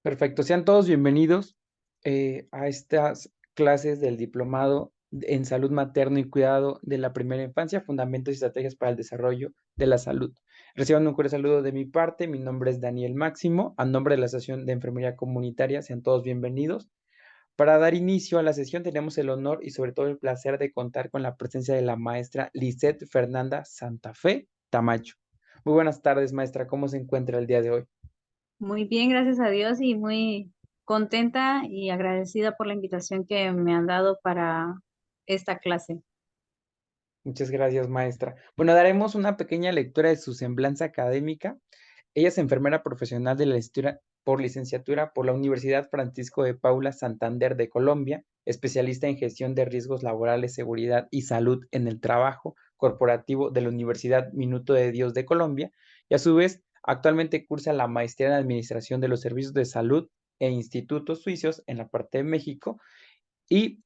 Perfecto, sean todos bienvenidos a estas clases del diplomado en salud materno y cuidado de la primera infancia, fundamentos y estrategias para el desarrollo de la salud. Reciban un cordial saludo de mi parte, mi nombre es Daniel Máximo, a nombre de la Asociación de Enfermería Comunitaria, sean todos bienvenidos. Para dar inicio a la sesión tenemos el honor y sobre todo el placer de contar con la presencia de la maestra Lisette Fernanda Santa Fe Tamayo. Muy buenas tardes, maestra, ¿cómo se encuentra el día de hoy? Muy bien, gracias a Dios y muy contenta y agradecida por la invitación que me han dado para esta clase. Muchas gracias, maestra. Bueno, daremos una pequeña lectura de su semblanza académica. Ella es enfermera profesional de la licenciatura por la Universidad Francisco de Paula Santander de Colombia, especialista en gestión de riesgos laborales, seguridad y salud en el trabajo corporativo de la Universidad Minuto de Dios de Colombia, y a su vez actualmente cursa la maestría en Administración de los Servicios de Salud e Institutos Suizos en la parte de México y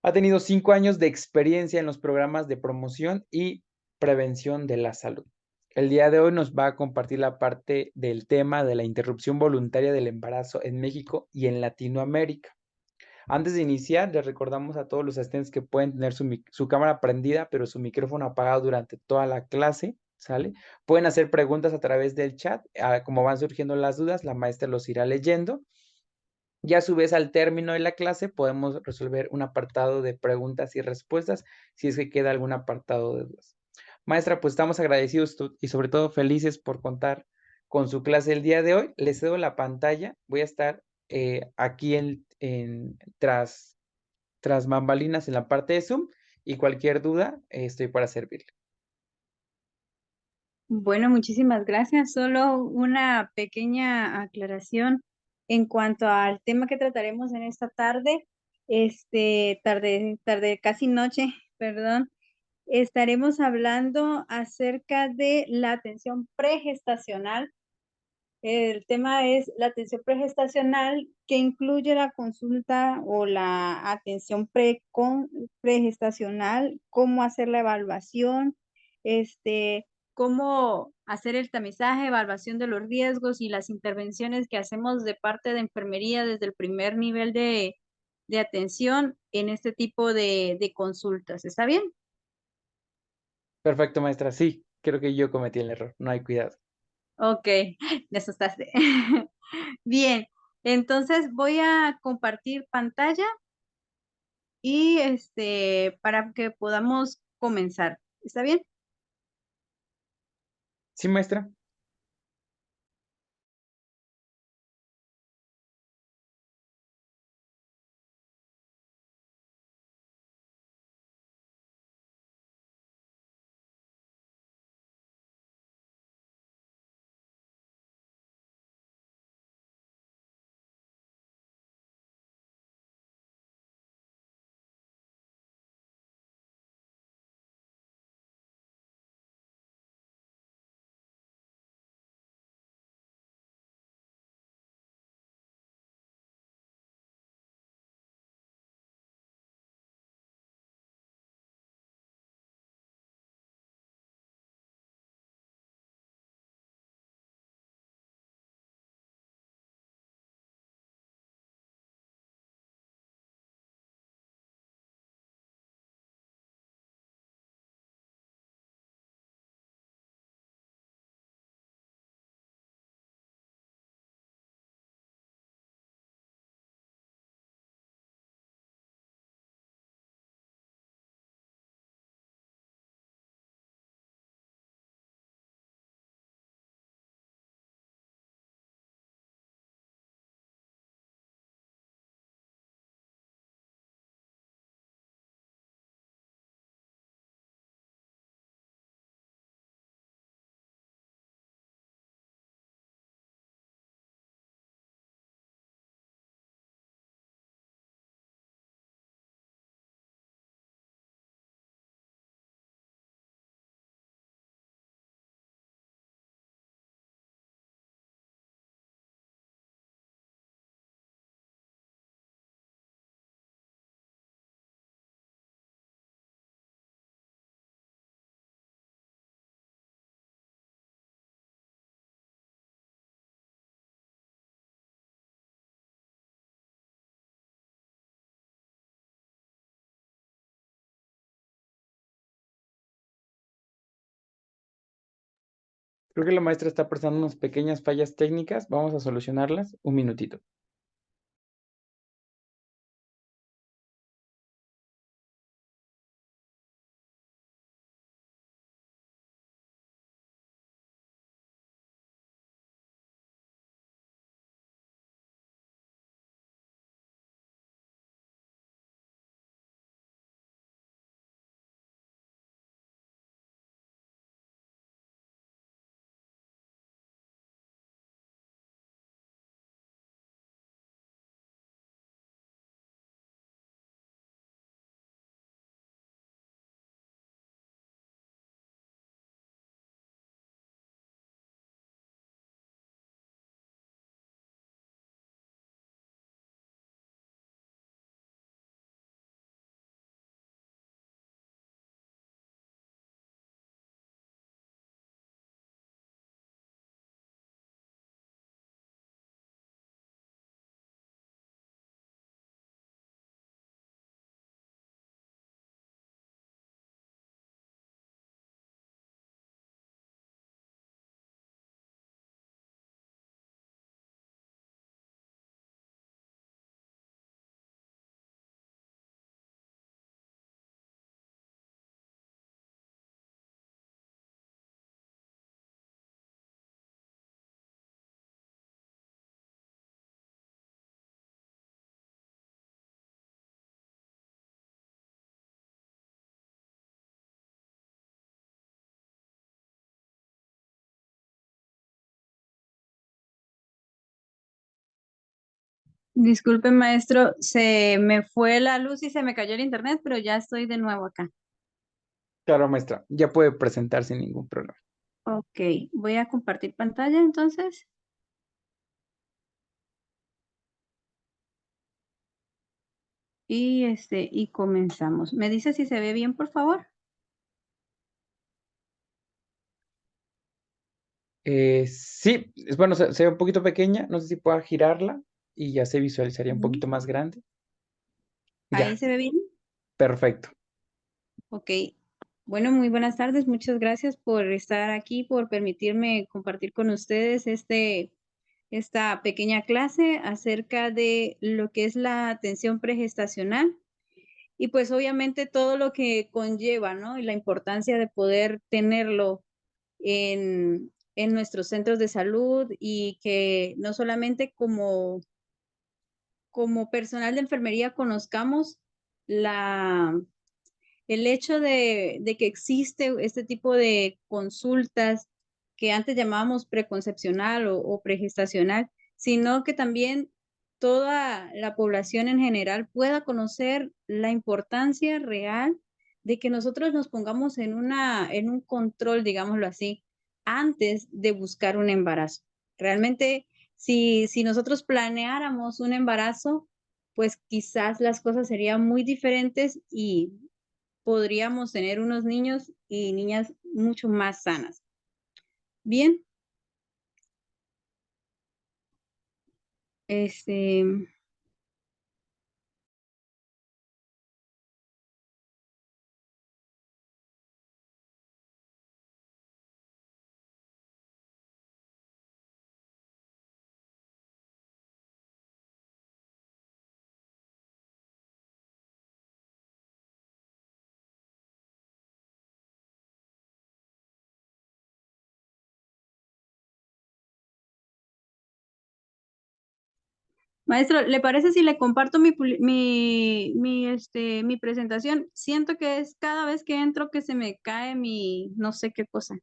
ha tenido 5 años de experiencia en los programas de promoción y prevención de la salud. El día de hoy nos va a compartir la parte del tema de la interrupción voluntaria del embarazo en México y en Latinoamérica. Antes de iniciar, les recordamos a todos los asistentes que pueden tener su cámara prendida, pero su micrófono apagado durante toda la clase, ¿sale? Pueden hacer preguntas a través del chat. Como van surgiendo las dudas, la maestra los irá leyendo y a su vez, al término de la clase, podemos resolver un apartado de preguntas y respuestas si es que queda algún apartado de dudas. Maestra, pues estamos agradecidos y sobre todo felices por contar con su clase el día de hoy. Les cedo la pantalla. Voy a estar aquí tras bambalinas en la parte de Zoom y cualquier duda estoy para servirle. Bueno, muchísimas gracias. Solo una pequeña aclaración en cuanto al tema que trataremos en esta tarde, tarde, casi noche, perdón. Estaremos hablando acerca de la atención pregestacional. El tema es la atención pregestacional, que incluye la consulta o la atención pregestacional, cómo hacer la evaluación, cómo hacer el tamizaje, evaluación de los riesgos y las intervenciones que hacemos de parte de enfermería desde el primer nivel de atención en este tipo de consultas. ¿Está bien? Perfecto, maestra. Sí, creo que yo cometí el error. No hay cuidado. Ok, me asustaste. Bien, entonces voy a compartir pantalla y para que podamos comenzar. ¿Está bien? Sí, maestra. Creo que la maestra está presentando unas pequeñas fallas técnicas. Vamos a solucionarlas. Un minutito. Disculpe, maestro, se me fue la luz y se me cayó el internet, pero ya estoy de nuevo acá. Claro, maestra. Ya puede presentar sin ningún problema. Ok, voy a compartir pantalla entonces. Y comenzamos. ¿Me dice si se ve bien, por favor? Sí, bueno, se ve un poquito pequeña. No sé si pueda girarla y ya se visualizaría un Ujú. poquito más grande. Ahí Ya, se ve bien. perfecto. Ok. Bueno, muy buenas tardes. Muchas gracias por estar aquí, por permitirme compartir con ustedes esta pequeña clase acerca de lo que es la atención pregestacional y pues obviamente todo lo que conlleva, ¿no? Y la importancia de poder tenerlo en nuestros centros de salud y que no solamente como personal de enfermería conozcamos la el hecho de que existe este tipo de consultas que antes llamábamos preconcepcional o pregestacional, sino que también toda la población en general pueda conocer la importancia real de que nosotros nos pongamos en un control, digámoslo así, antes de buscar un embarazo. Realmente, si nosotros planeáramos un embarazo, pues quizás las cosas serían muy diferentes y podríamos tener unos niños y niñas mucho más sanas. Bien, este, maestro, ¿le parece si le comparto mi presentación? Siento que es cada vez que entro que se me cae mi no sé qué cosa.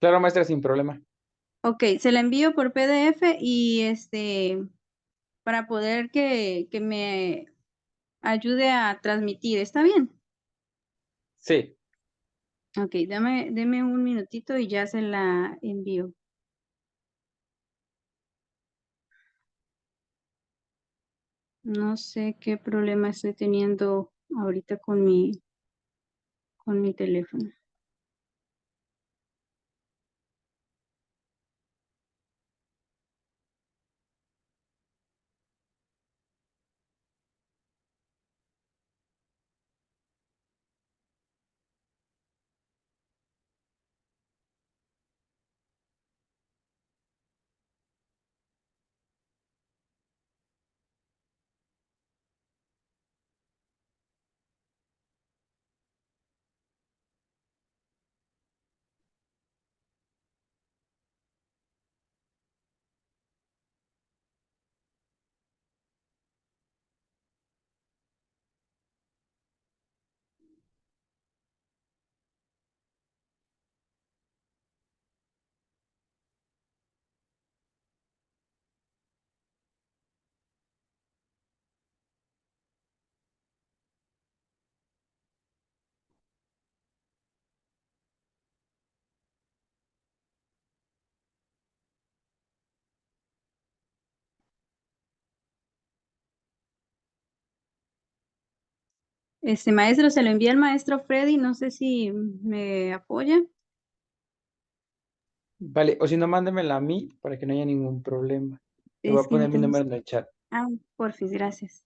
Claro, maestra, sin problema. Ok, se la envío por PDF y para poder que me ayude a transmitir. ¿Está bien? Sí, Ok, deme un minutito y ya se la envío. No sé qué problema estoy teniendo ahorita con mi teléfono. Maestro, se lo envía el maestro Freddy, no sé si me apoya. Vale, o si no, mándemela a mí para que no haya ningún problema. Le voy Es a que no poner mi tengo... número en el chat. Ah, porfis, gracias.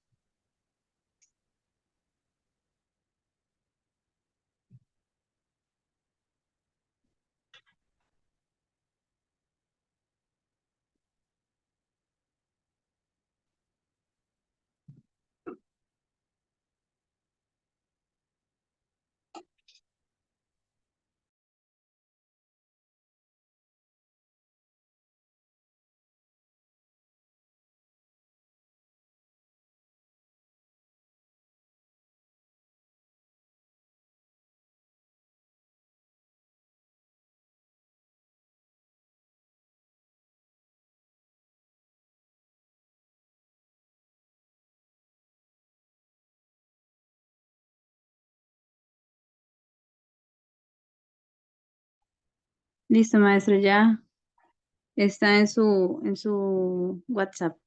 Listo, maestro, ya está en su WhatsApp.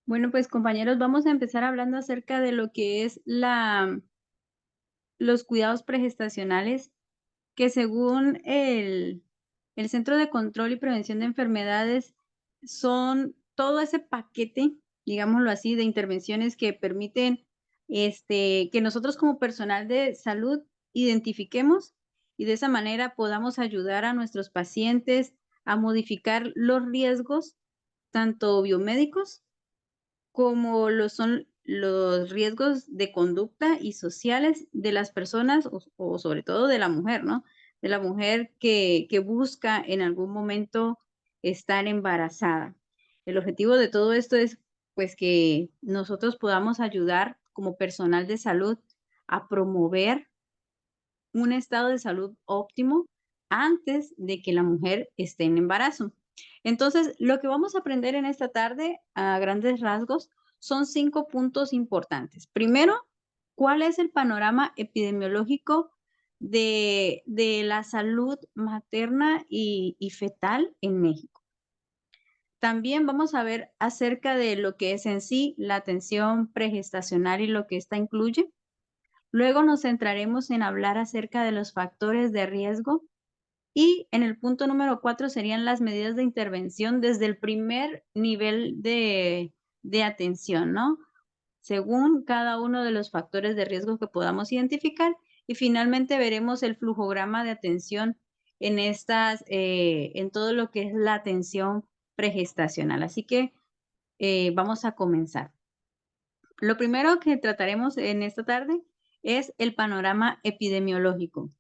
Bueno, pues compañeros, vamos a empezar hablando acerca de lo que es los cuidados pregestacionales, que según el Centro de Control y Prevención de Enfermedades son todo ese paquete, digámoslo así, de intervenciones que permiten que nosotros como personal de salud identifiquemos y de esa manera podamos ayudar a nuestros pacientes a modificar los riesgos, tanto biomédicos como lo son los riesgos de conducta y sociales de las personas o sobre todo de la mujer, ¿no? De la mujer que busca en algún momento estar embarazada. El objetivo de todo esto es pues que nosotros podamos ayudar como personal de salud a promover un estado de salud óptimo antes de que la mujer esté en embarazo. Entonces, lo que vamos a aprender en esta tarde, a grandes rasgos, son 5 puntos importantes. Primero, ¿cuál es el panorama epidemiológico de la salud materna y fetal en México? También vamos a ver acerca de lo que es en sí la atención pregestacional y lo que esta incluye. Luego nos centraremos en hablar acerca de los factores de riesgo y en el punto número 4 serían las medidas de intervención desde el primer nivel de atención, ¿no? Según cada uno de los factores de riesgo que podamos identificar. Y finalmente veremos el flujograma de atención en todo lo que es la atención pregestacional. Así que vamos a comenzar. Lo primero que trataremos en esta tarde es el panorama epidemiológico.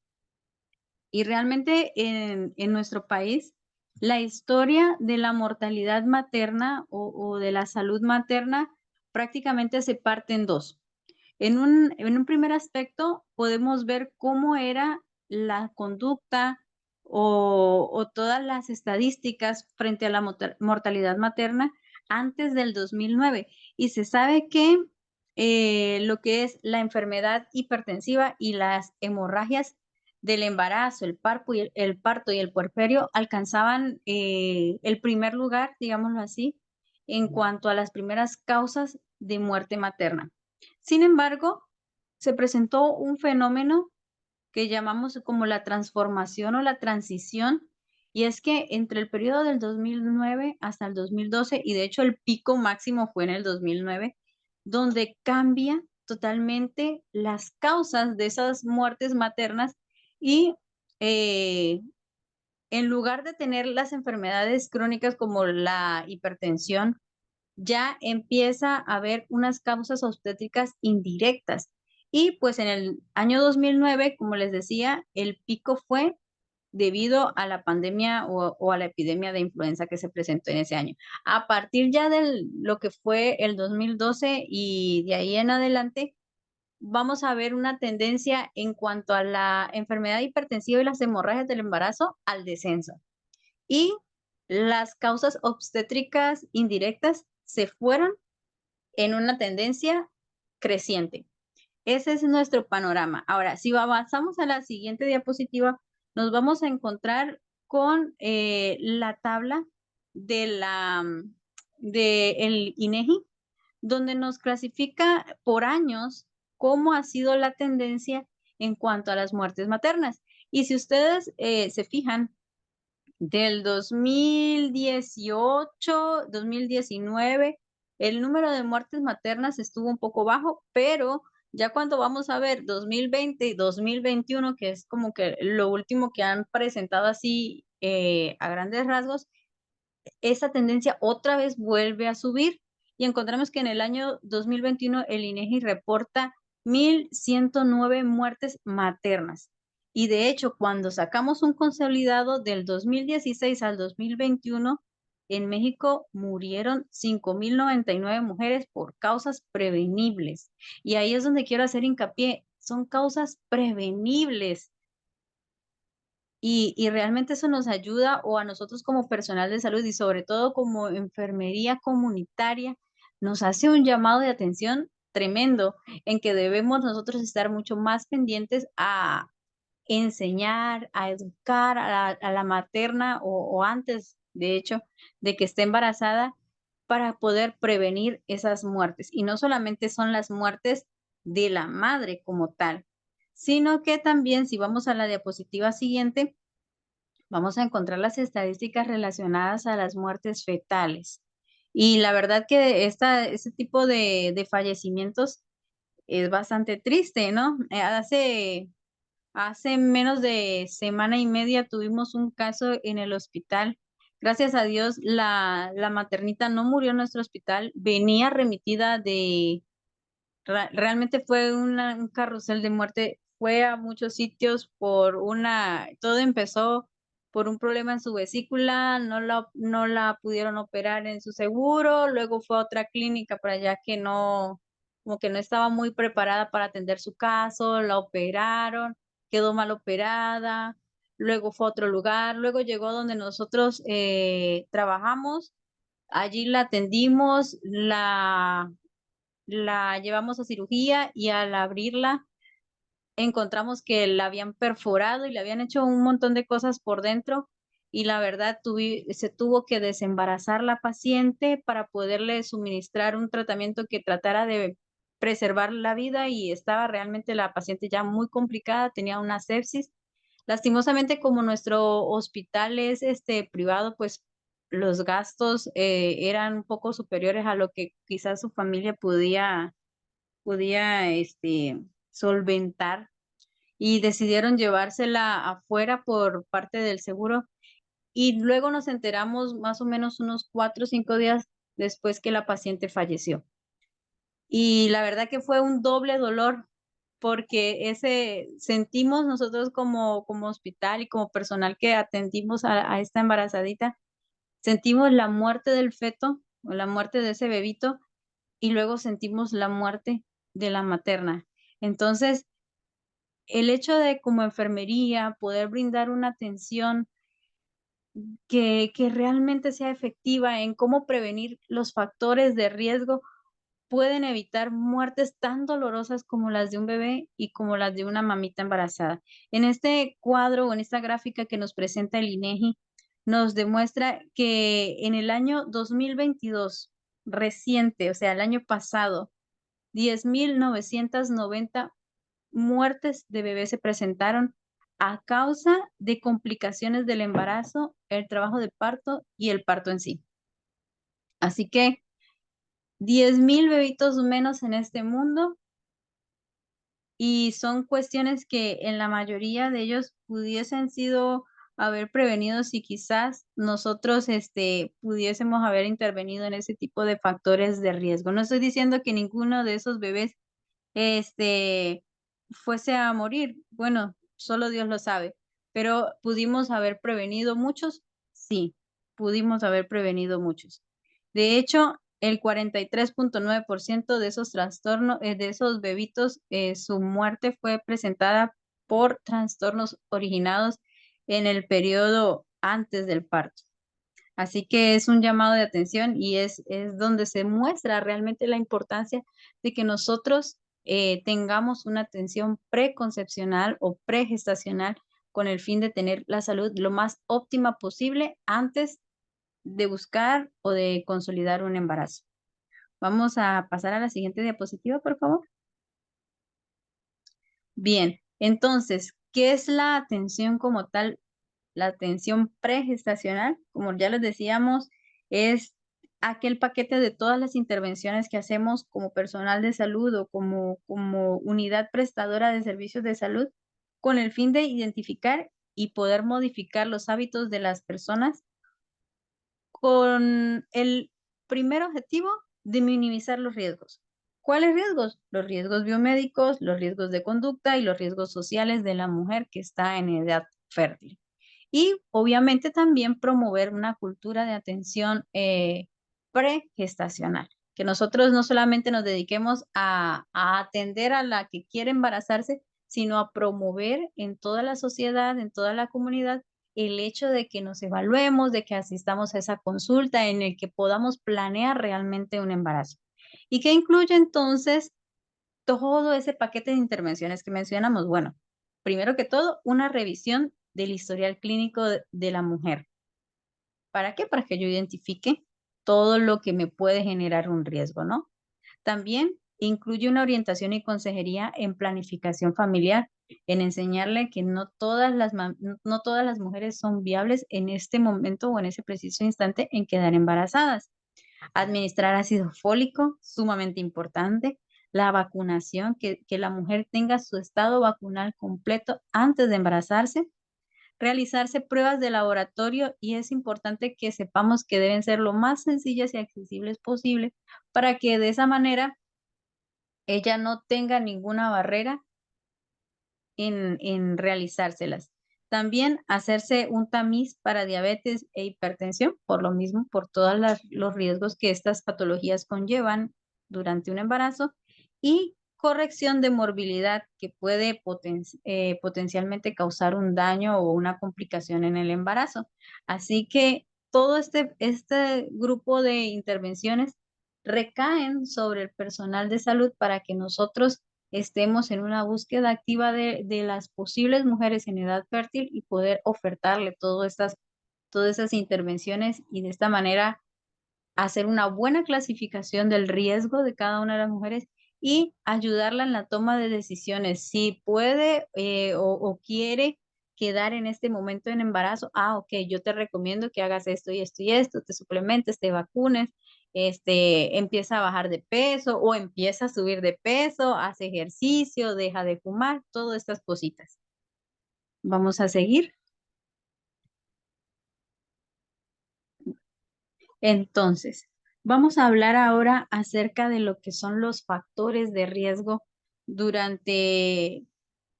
Y realmente en nuestro país, la historia de la mortalidad materna o de la salud materna prácticamente se parte en dos. En un primer aspecto, podemos ver cómo era la conducta o todas las estadísticas frente a la mortalidad materna antes del 2009. Y se sabe que lo que es la enfermedad hipertensiva y las hemorragias del embarazo, el parto y el puerperio alcanzaban el primer lugar, digámoslo así, en cuanto a las primeras causas de muerte materna. Sin embargo, se presentó un fenómeno que llamamos como la transformación o la transición, y es que entre el periodo del 2009 hasta el 2012, y de hecho el pico máximo fue en el 2009, donde cambia totalmente las causas de esas muertes maternas y eh, en lugar de tener las enfermedades crónicas como la hipertensión, ya empieza a haber unas causas obstétricas indirectas. Y pues en el año 2009, como les decía, el pico fue debido a la pandemia o a la epidemia de influenza que se presentó en ese año. A partir ya de lo que fue el 2012 y de ahí en adelante, vamos a ver una tendencia en cuanto a la enfermedad hipertensiva y las hemorragias del embarazo al descenso. Y las causas obstétricas indirectas se fueron en una tendencia creciente. Ese es nuestro panorama. Ahora, si avanzamos a la siguiente diapositiva, nos vamos a encontrar con la tabla de el INEGI, donde nos clasifica por años cómo ha sido la tendencia en cuanto a las muertes maternas. Y si ustedes se fijan, del 2018, 2019, el número de muertes maternas estuvo un poco bajo, pero ya cuando vamos a ver 2020 y 2021, que es como que lo último que han presentado así a grandes rasgos, esa tendencia otra vez vuelve a subir y encontramos que en el año 2021 el INEGI reporta 1,109 muertes maternas. Y de hecho, cuando sacamos un consolidado del 2016 al 2021, en México murieron 5,099 mujeres por causas prevenibles. Y ahí es donde quiero hacer hincapié, son causas prevenibles. Y realmente eso nos ayuda, o a nosotros como personal de salud y sobre todo como enfermería comunitaria, nos hace un llamado de atención tremendo en que debemos nosotros estar mucho más pendientes a enseñar, a educar a la materna o antes, de hecho, de que esté embarazada para poder prevenir esas muertes. Y no solamente son las muertes de la madre como tal, sino que también, si vamos a la diapositiva siguiente, vamos a encontrar las estadísticas relacionadas a las muertes fetales. Y la verdad que este tipo de fallecimientos es bastante triste, ¿no? Hace menos de semana y media tuvimos un caso en el hospital. Gracias a Dios, la maternita no murió en nuestro hospital, venía remitida realmente fue un carrusel de muerte, fue a muchos sitios todo empezó por un problema en su vesícula, no la pudieron operar en su seguro, luego fue a otra clínica para allá que no, como que no estaba muy preparada para atender su caso, la operaron, quedó mal operada, luego fue a otro lugar, luego llegó donde nosotros trabajamos, allí la atendimos, la llevamos a cirugía y al abrirla encontramos que la habían perforado y le habían hecho un montón de cosas por dentro y la verdad se tuvo que desembarazar la paciente para poderle suministrar un tratamiento que tratara de preservar la vida y estaba realmente la paciente ya muy complicada, tenía una sepsis. Lastimosamente, como nuestro hospital es privado, pues los gastos eran un poco superiores a lo que quizás su familia podía solventar y decidieron llevársela afuera por parte del seguro. Y luego nos enteramos más o menos unos 4 o 5 días después que la paciente falleció. Y la verdad que fue un doble dolor porque sentimos nosotros como hospital y como personal que atendimos a esta embarazadita, sentimos la muerte del feto o la muerte de ese bebito y luego sentimos la muerte de la materna. Entonces, el hecho de como enfermería poder brindar una atención que realmente sea efectiva en cómo prevenir los factores de riesgo, pueden evitar muertes tan dolorosas como las de un bebé y como las de una mamita embarazada. En este cuadro o en esta gráfica que nos presenta el INEGI, nos demuestra que en el año 2022, reciente, o sea, el año pasado, 10,990 muertes de bebés se presentaron a causa de complicaciones del embarazo, el trabajo de parto y el parto en sí. Así que 10,000 bebitos menos en este mundo y son cuestiones que en la mayoría de ellos pudiesen sido haber prevenido si quizás nosotros pudiésemos haber intervenido en ese tipo de factores de riesgo. No estoy diciendo que ninguno de esos bebés este, fuese a morir. Bueno, solo Dios lo sabe, pero ¿pudimos haber prevenido muchos? Sí, pudimos haber prevenido muchos. De hecho, el 43,9% de esos trastornos, de esos bebitos, su muerte fue presentada por trastornos originados en el periodo antes del parto. Así que es un llamado de atención y es donde se muestra realmente la importancia de que nosotros tengamos una atención preconcepcional o pregestacional con el fin de tener la salud lo más óptima posible antes de buscar o de consolidar un embarazo. Vamos a pasar a la siguiente diapositiva, por favor. Bien, entonces, ¿qué es la atención como tal? La atención pregestacional, como ya les decíamos, es aquel paquete de todas las intervenciones que hacemos como personal de salud o como unidad prestadora de servicios de salud con el fin de identificar y poder modificar los hábitos de las personas con el primer objetivo de minimizar los riesgos. ¿Cuáles riesgos? Los riesgos biomédicos, los riesgos de conducta y los riesgos sociales de la mujer que está en edad fértil. Y obviamente también promover una cultura de atención pregestacional, que nosotros no solamente nos dediquemos a atender a la que quiere embarazarse, sino a promover en toda la sociedad, en toda la comunidad, el hecho de que nos evaluemos, de que asistamos a esa consulta, en el que podamos planear realmente un embarazo. ¿Y qué incluye entonces todo ese paquete de intervenciones que mencionamos? Bueno, primero que todo, una revisión del historial clínico de la mujer. ¿Para qué? Para que yo identifique todo lo que me puede generar un riesgo, ¿no? También incluye una orientación y consejería en planificación familiar, en enseñarle que no todas las mujeres son viables en este momento o en ese preciso instante en quedar embarazadas. Administrar ácido fólico, sumamente importante. La vacunación, que la mujer tenga su estado vacunal completo antes de embarazarse. Realizarse pruebas de laboratorio y es importante que sepamos que deben ser lo más sencillas y accesibles posible para que de esa manera ella no tenga ninguna barrera en realizárselas. También hacerse un tamiz para diabetes e hipertensión, por lo mismo, por todos los riesgos que estas patologías conllevan durante un embarazo, y corrección de morbilidad que puede potencialmente causar un daño o una complicación en el embarazo. Así que todo este grupo de intervenciones recaen sobre el personal de salud para que nosotros estemos en una búsqueda activa de las posibles mujeres en edad fértil y poder ofertarle todas esas intervenciones y de esta manera hacer una buena clasificación del riesgo de cada una de las mujeres y ayudarla en la toma de decisiones. Si puede o quiere quedar en este momento en embarazo, ok, yo te recomiendo que hagas esto y esto y esto, te suplementes, te vacunes, empieza a bajar de peso o empieza a subir de peso, hace ejercicio, deja de fumar, todas estas cositas. Vamos a seguir. Entonces, vamos a hablar ahora acerca de lo que son los factores de riesgo durante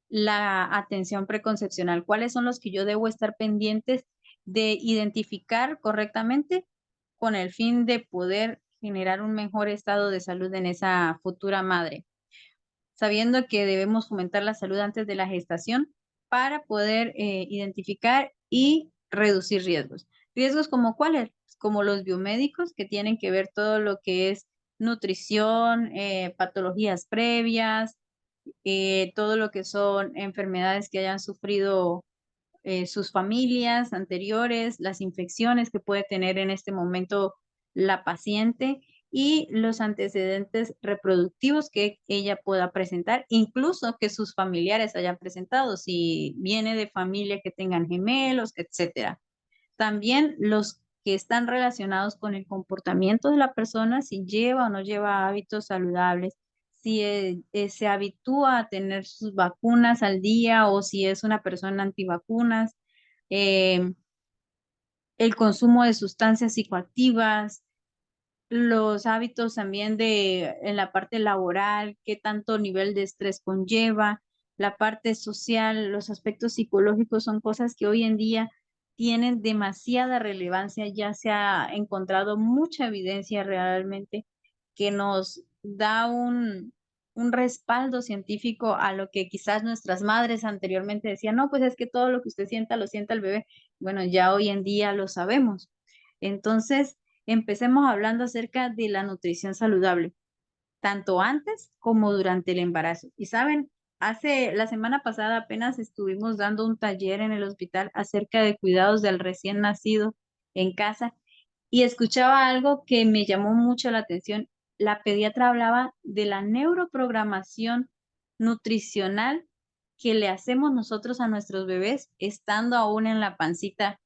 la atención preconcepcional. ¿Cuáles son los que yo debo estar pendientes de identificar correctamente con el fin de poder generar un mejor estado de salud en esa futura madre? Sabiendo que debemos fomentar la salud antes de la gestación para poder identificar y reducir riesgos. ¿Riesgos como cuáles? Como los biomédicos, que tienen que ver todo lo que es nutrición, patologías previas, todo lo que son enfermedades que hayan sufrido sus familias anteriores, las infecciones que puede tener en este momento la paciente y los antecedentes reproductivos que ella pueda presentar, incluso que sus familiares hayan presentado, si viene de familia que tengan gemelos, etcétera. También los que están relacionados con el comportamiento de la persona, si lleva o no lleva hábitos saludables, si se habitúa a tener sus vacunas al día o si es una persona antivacunas, eh, el consumo de sustancias psicoactivas, los hábitos también en la parte laboral, qué tanto nivel de estrés conlleva, la parte social, los aspectos psicológicos son cosas que hoy en día tienen demasiada relevancia. Ya se ha encontrado mucha evidencia realmente que nos da un respaldo científico a lo que quizás nuestras madres anteriormente decían, no, pues es que todo lo que usted sienta lo sienta el bebé. Bueno, ya hoy en día lo sabemos. Entonces, empecemos hablando acerca de la nutrición saludable, tanto antes como durante el embarazo. Y saben, la semana pasada apenas estuvimos dando un taller en el hospital acerca de cuidados del recién nacido en casa y escuchaba algo que me llamó mucho la atención. La pediatra hablaba de la neuroprogramación nutricional que le hacemos nosotros a nuestros bebés estando aún en la pancita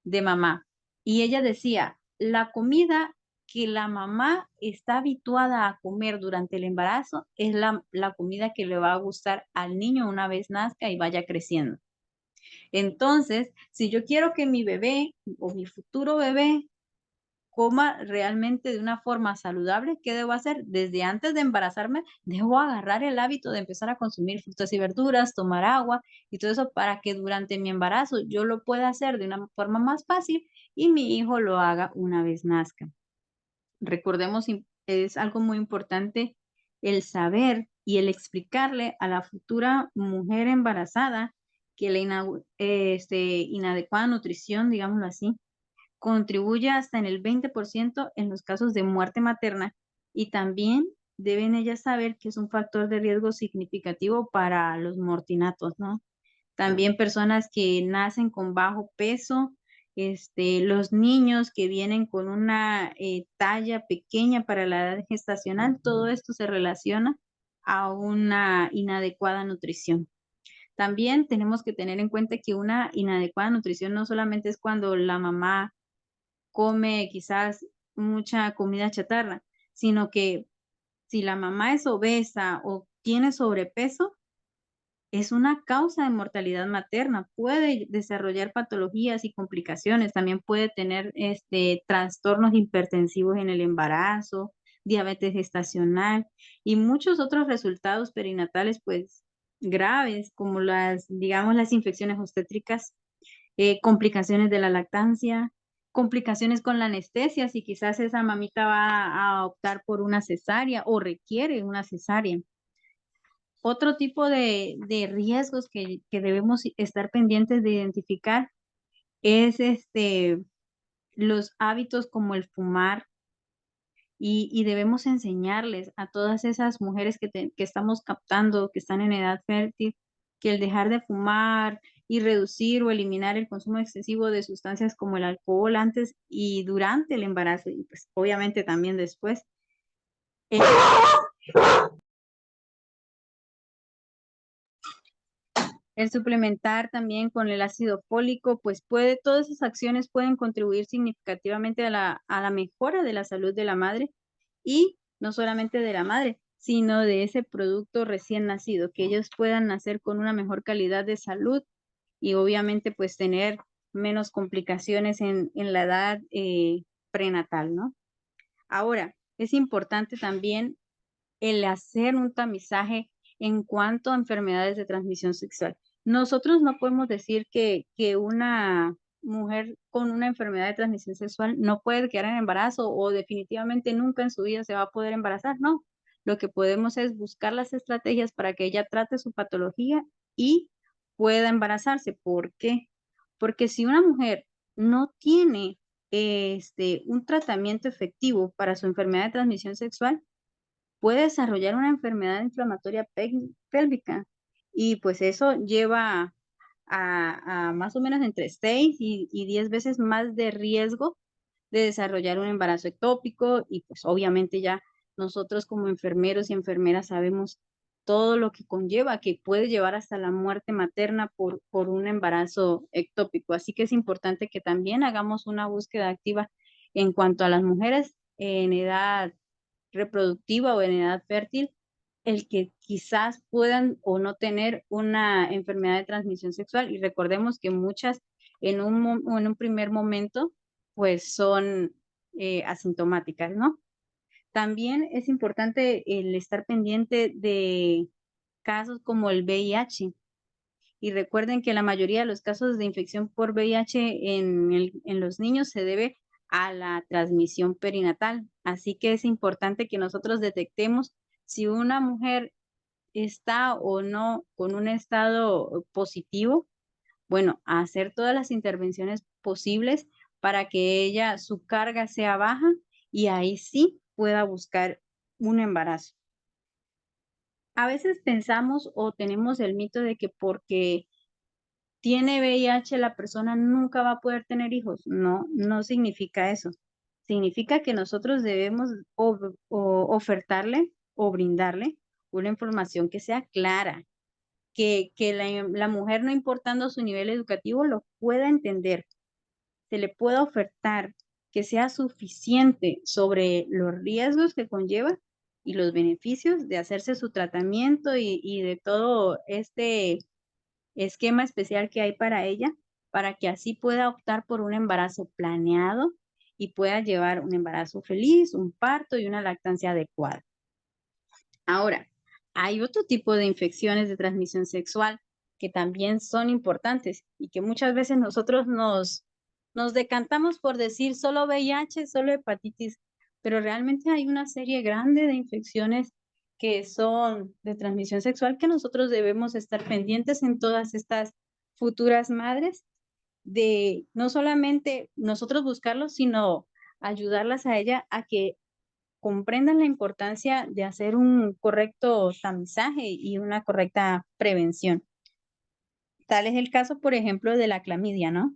de mamá. Y ella decía, la comida que la mamá está habituada a comer durante el embarazo es la comida que le va a gustar al niño una vez nazca y vaya creciendo. Entonces, si yo quiero que mi bebé o mi futuro bebé coma realmente de una forma saludable, ¿qué debo hacer? Desde antes de embarazarme, debo agarrar el hábito de empezar a consumir frutas y verduras, tomar agua y todo eso para que durante mi embarazo yo lo pueda hacer de una forma más fácil y mi hijo lo haga una vez nazca. Recordemos, es algo muy importante el saber y el explicarle a la futura mujer embarazada que la inadecuada nutrición, digámoslo así, contribuye hasta en el 20% en los casos de muerte materna y también deben ellas saber que es un factor de riesgo significativo para los mortinatos, ¿no? También personas que nacen con bajo peso, los niños que vienen con una talla pequeña para la edad gestacional, todo esto se relaciona a una inadecuada nutrición. También tenemos que tener en cuenta que una inadecuada nutrición no solamente es cuando la mamá come quizás mucha comida chatarra, sino que si la mamá es obesa o tiene sobrepeso, es una causa de mortalidad materna. Puede desarrollar patologías y complicaciones. También puede tener trastornos hipertensivos en el embarazo, diabetes gestacional y muchos otros resultados perinatales, pues graves, como digamos, las infecciones obstétricas, complicaciones de la lactancia, complicaciones con la anestesia, si quizás esa mamita va a optar por una cesárea o requiere una cesárea. Otro tipo de riesgos que debemos estar pendientes de identificar es los hábitos como el fumar y debemos enseñarles a todas esas mujeres que estamos captando, que están en edad fértil, que el dejar de fumar y reducir o eliminar el consumo excesivo de sustancias como el alcohol antes y durante el embarazo y pues obviamente también después. El suplementar también con el ácido fólico, pues todas esas acciones pueden contribuir significativamente a la mejora de la salud de la madre y no solamente de la madre, sino de ese producto recién nacido, que ellos puedan nacer con una mejor calidad de salud y obviamente pues tener menos complicaciones en la edad prenatal, ¿no? Ahora, es importante también el hacer un tamizaje en cuanto a enfermedades de transmisión sexual. Nosotros no podemos decir que una mujer con una enfermedad de transmisión sexual no puede quedar en embarazo o definitivamente nunca en su vida se va a poder embarazar, no. Lo que podemos es buscar las estrategias para que ella trate su patología y pueda embarazarse. ¿Por qué? Porque si una mujer no tiene un tratamiento efectivo para su enfermedad de transmisión sexual, puede desarrollar una enfermedad inflamatoria pélvica y pues eso lleva a más o menos entre 6 y 10 veces más de riesgo de desarrollar un embarazo ectópico y pues obviamente ya nosotros como enfermeros y enfermeras sabemos todo lo que conlleva, que puede llevar hasta la muerte materna por un embarazo ectópico. Así que es importante que también hagamos una búsqueda activa en cuanto a las mujeres en edad reproductiva o en edad fértil, el que quizás puedan o no tener una enfermedad de transmisión sexual. Y recordemos que muchas en un primer momento, pues son asintomáticas, ¿no? También es importante el estar pendiente de casos como el VIH. Y recuerden que la mayoría de los casos de infección por VIH en los niños se debe a la transmisión perinatal. Así que es importante que nosotros detectemos si una mujer está o no con un estado positivo. Bueno, hacer todas las intervenciones posibles para que ella, su carga sea baja y ahí sí pueda buscar un embarazo. A veces pensamos o tenemos el mito de que porque tiene VIH la persona nunca va a poder tener hijos. No, no significa eso. Significa que nosotros debemos ofertarle o brindarle una información que sea clara, que la mujer, no importando su nivel educativo, lo pueda entender, se le pueda ofertar, que sea suficiente sobre los riesgos que conlleva y los beneficios de hacerse su tratamiento y de todo este esquema especial que hay para ella, para que así pueda optar por un embarazo planeado y pueda llevar un embarazo feliz, un parto y una lactancia adecuada. Ahora, hay otro tipo de infecciones de transmisión sexual que también son importantes y que muchas veces nosotros nos decantamos por decir solo VIH, solo hepatitis, pero realmente hay una serie grande de infecciones que son de transmisión sexual que nosotros debemos estar pendientes en todas estas futuras madres, de no solamente nosotros buscarlos, sino ayudarlas a ella a que comprendan la importancia de hacer un correcto tamizaje y una correcta prevención. Tal es el caso, por ejemplo, de la clamidia, ¿no?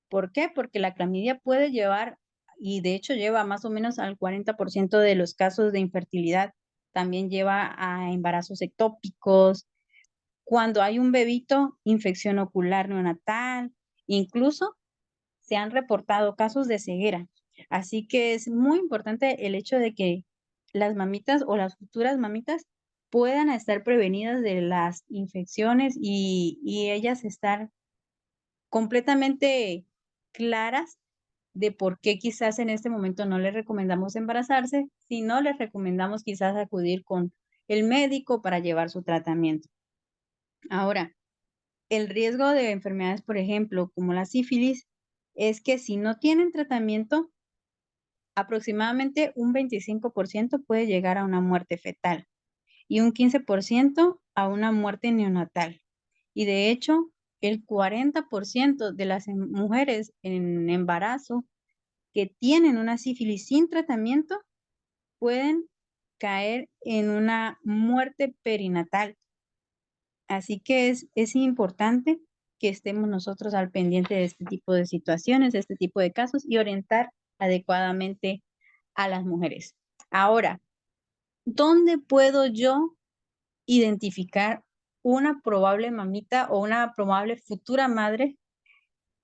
¿Por qué? Porque la clamidia puede llevar, y de hecho lleva más o menos al 40% de los casos de infertilidad. También lleva a embarazos ectópicos, cuando hay un bebito, infección ocular neonatal, incluso se han reportado casos de ceguera. Así que es muy importante el hecho de que las mamitas o las futuras mamitas puedan estar prevenidas de las infecciones y ellas estar completamente claras de por qué quizás en este momento no les recomendamos embarazarse, sino les recomendamos quizás acudir con el médico para llevar su tratamiento. Ahora, el riesgo de enfermedades, por ejemplo, como la sífilis, es que si no tienen tratamiento, aproximadamente un 25% puede llegar a una muerte fetal y un 15% a una muerte neonatal. Y de hecho, el 40% de las mujeres en embarazo que tienen una sífilis sin tratamiento pueden caer en una muerte perinatal. Así que es importante que estemos nosotros al pendiente de este tipo de situaciones, de este tipo de casos y orientar adecuadamente a las mujeres. Ahora, ¿dónde puedo yo identificar una probable mamita o una probable futura madre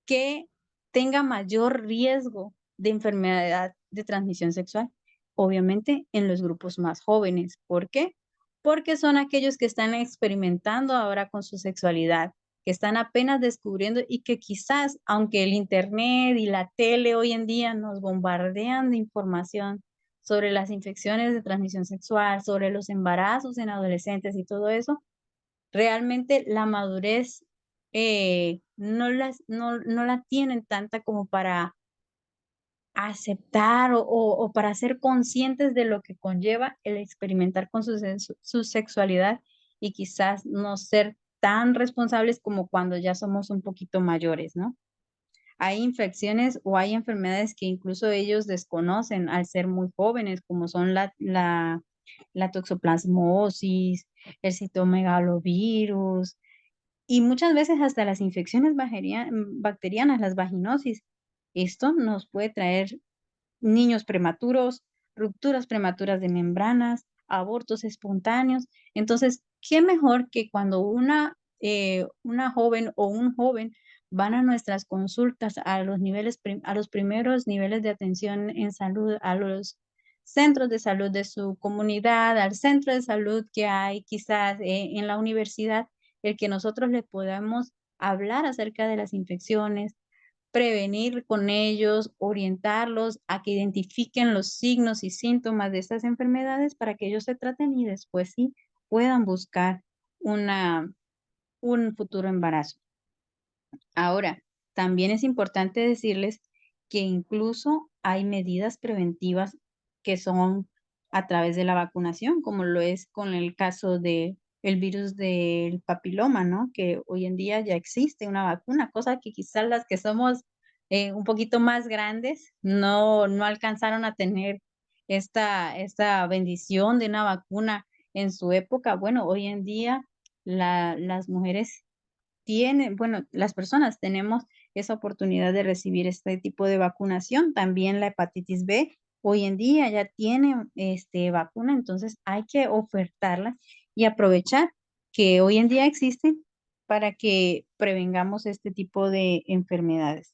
que tenga mayor riesgo de enfermedad de transmisión sexual? Obviamente en los grupos más jóvenes. ¿Por qué? Porque son aquellos que están experimentando ahora con su sexualidad, que están apenas descubriendo y que quizás, aunque el internet y la tele hoy en día nos bombardean de información sobre las infecciones de transmisión sexual, sobre los embarazos en adolescentes y todo eso, realmente la madurez, no la tienen tanta como para aceptar o para ser conscientes de lo que conlleva el experimentar con su sexualidad y quizás no ser tan responsables como cuando ya somos un poquito mayores, ¿no? Hay infecciones o hay enfermedades que incluso ellos desconocen al ser muy jóvenes, como son la toxoplasmosis, el citomegalovirus, y muchas veces hasta las infecciones bacterianas, las vaginosis. Esto nos puede traer niños prematuros, rupturas prematuras de membranas, abortos espontáneos. Entonces, ¿qué mejor que cuando una joven o un joven van a nuestras consultas a los a los primeros niveles de atención en salud, a los centros de salud de su comunidad, al centro de salud que hay quizás en la universidad, el que nosotros les podamos hablar acerca de las infecciones, prevenir con ellos, orientarlos a que identifiquen los signos y síntomas de estas enfermedades para que ellos se traten y después sí puedan buscar una un futuro embarazo. Ahora, también es importante decirles que incluso hay medidas preventivas que son a través de la vacunación, como lo es con el caso de el virus del papiloma, ¿no? Que hoy en día ya existe una vacuna, cosa que quizás las que somos un poquito más grandes no alcanzaron a tener esta bendición de una vacuna en su época. Bueno, hoy en día las mujeres tienen, bueno, las personas tenemos esa oportunidad de recibir este tipo de vacunación. También la hepatitis B hoy en día ya tiene vacuna, entonces hay que ofertarla y aprovechar que hoy en día existen para que prevengamos este tipo de enfermedades.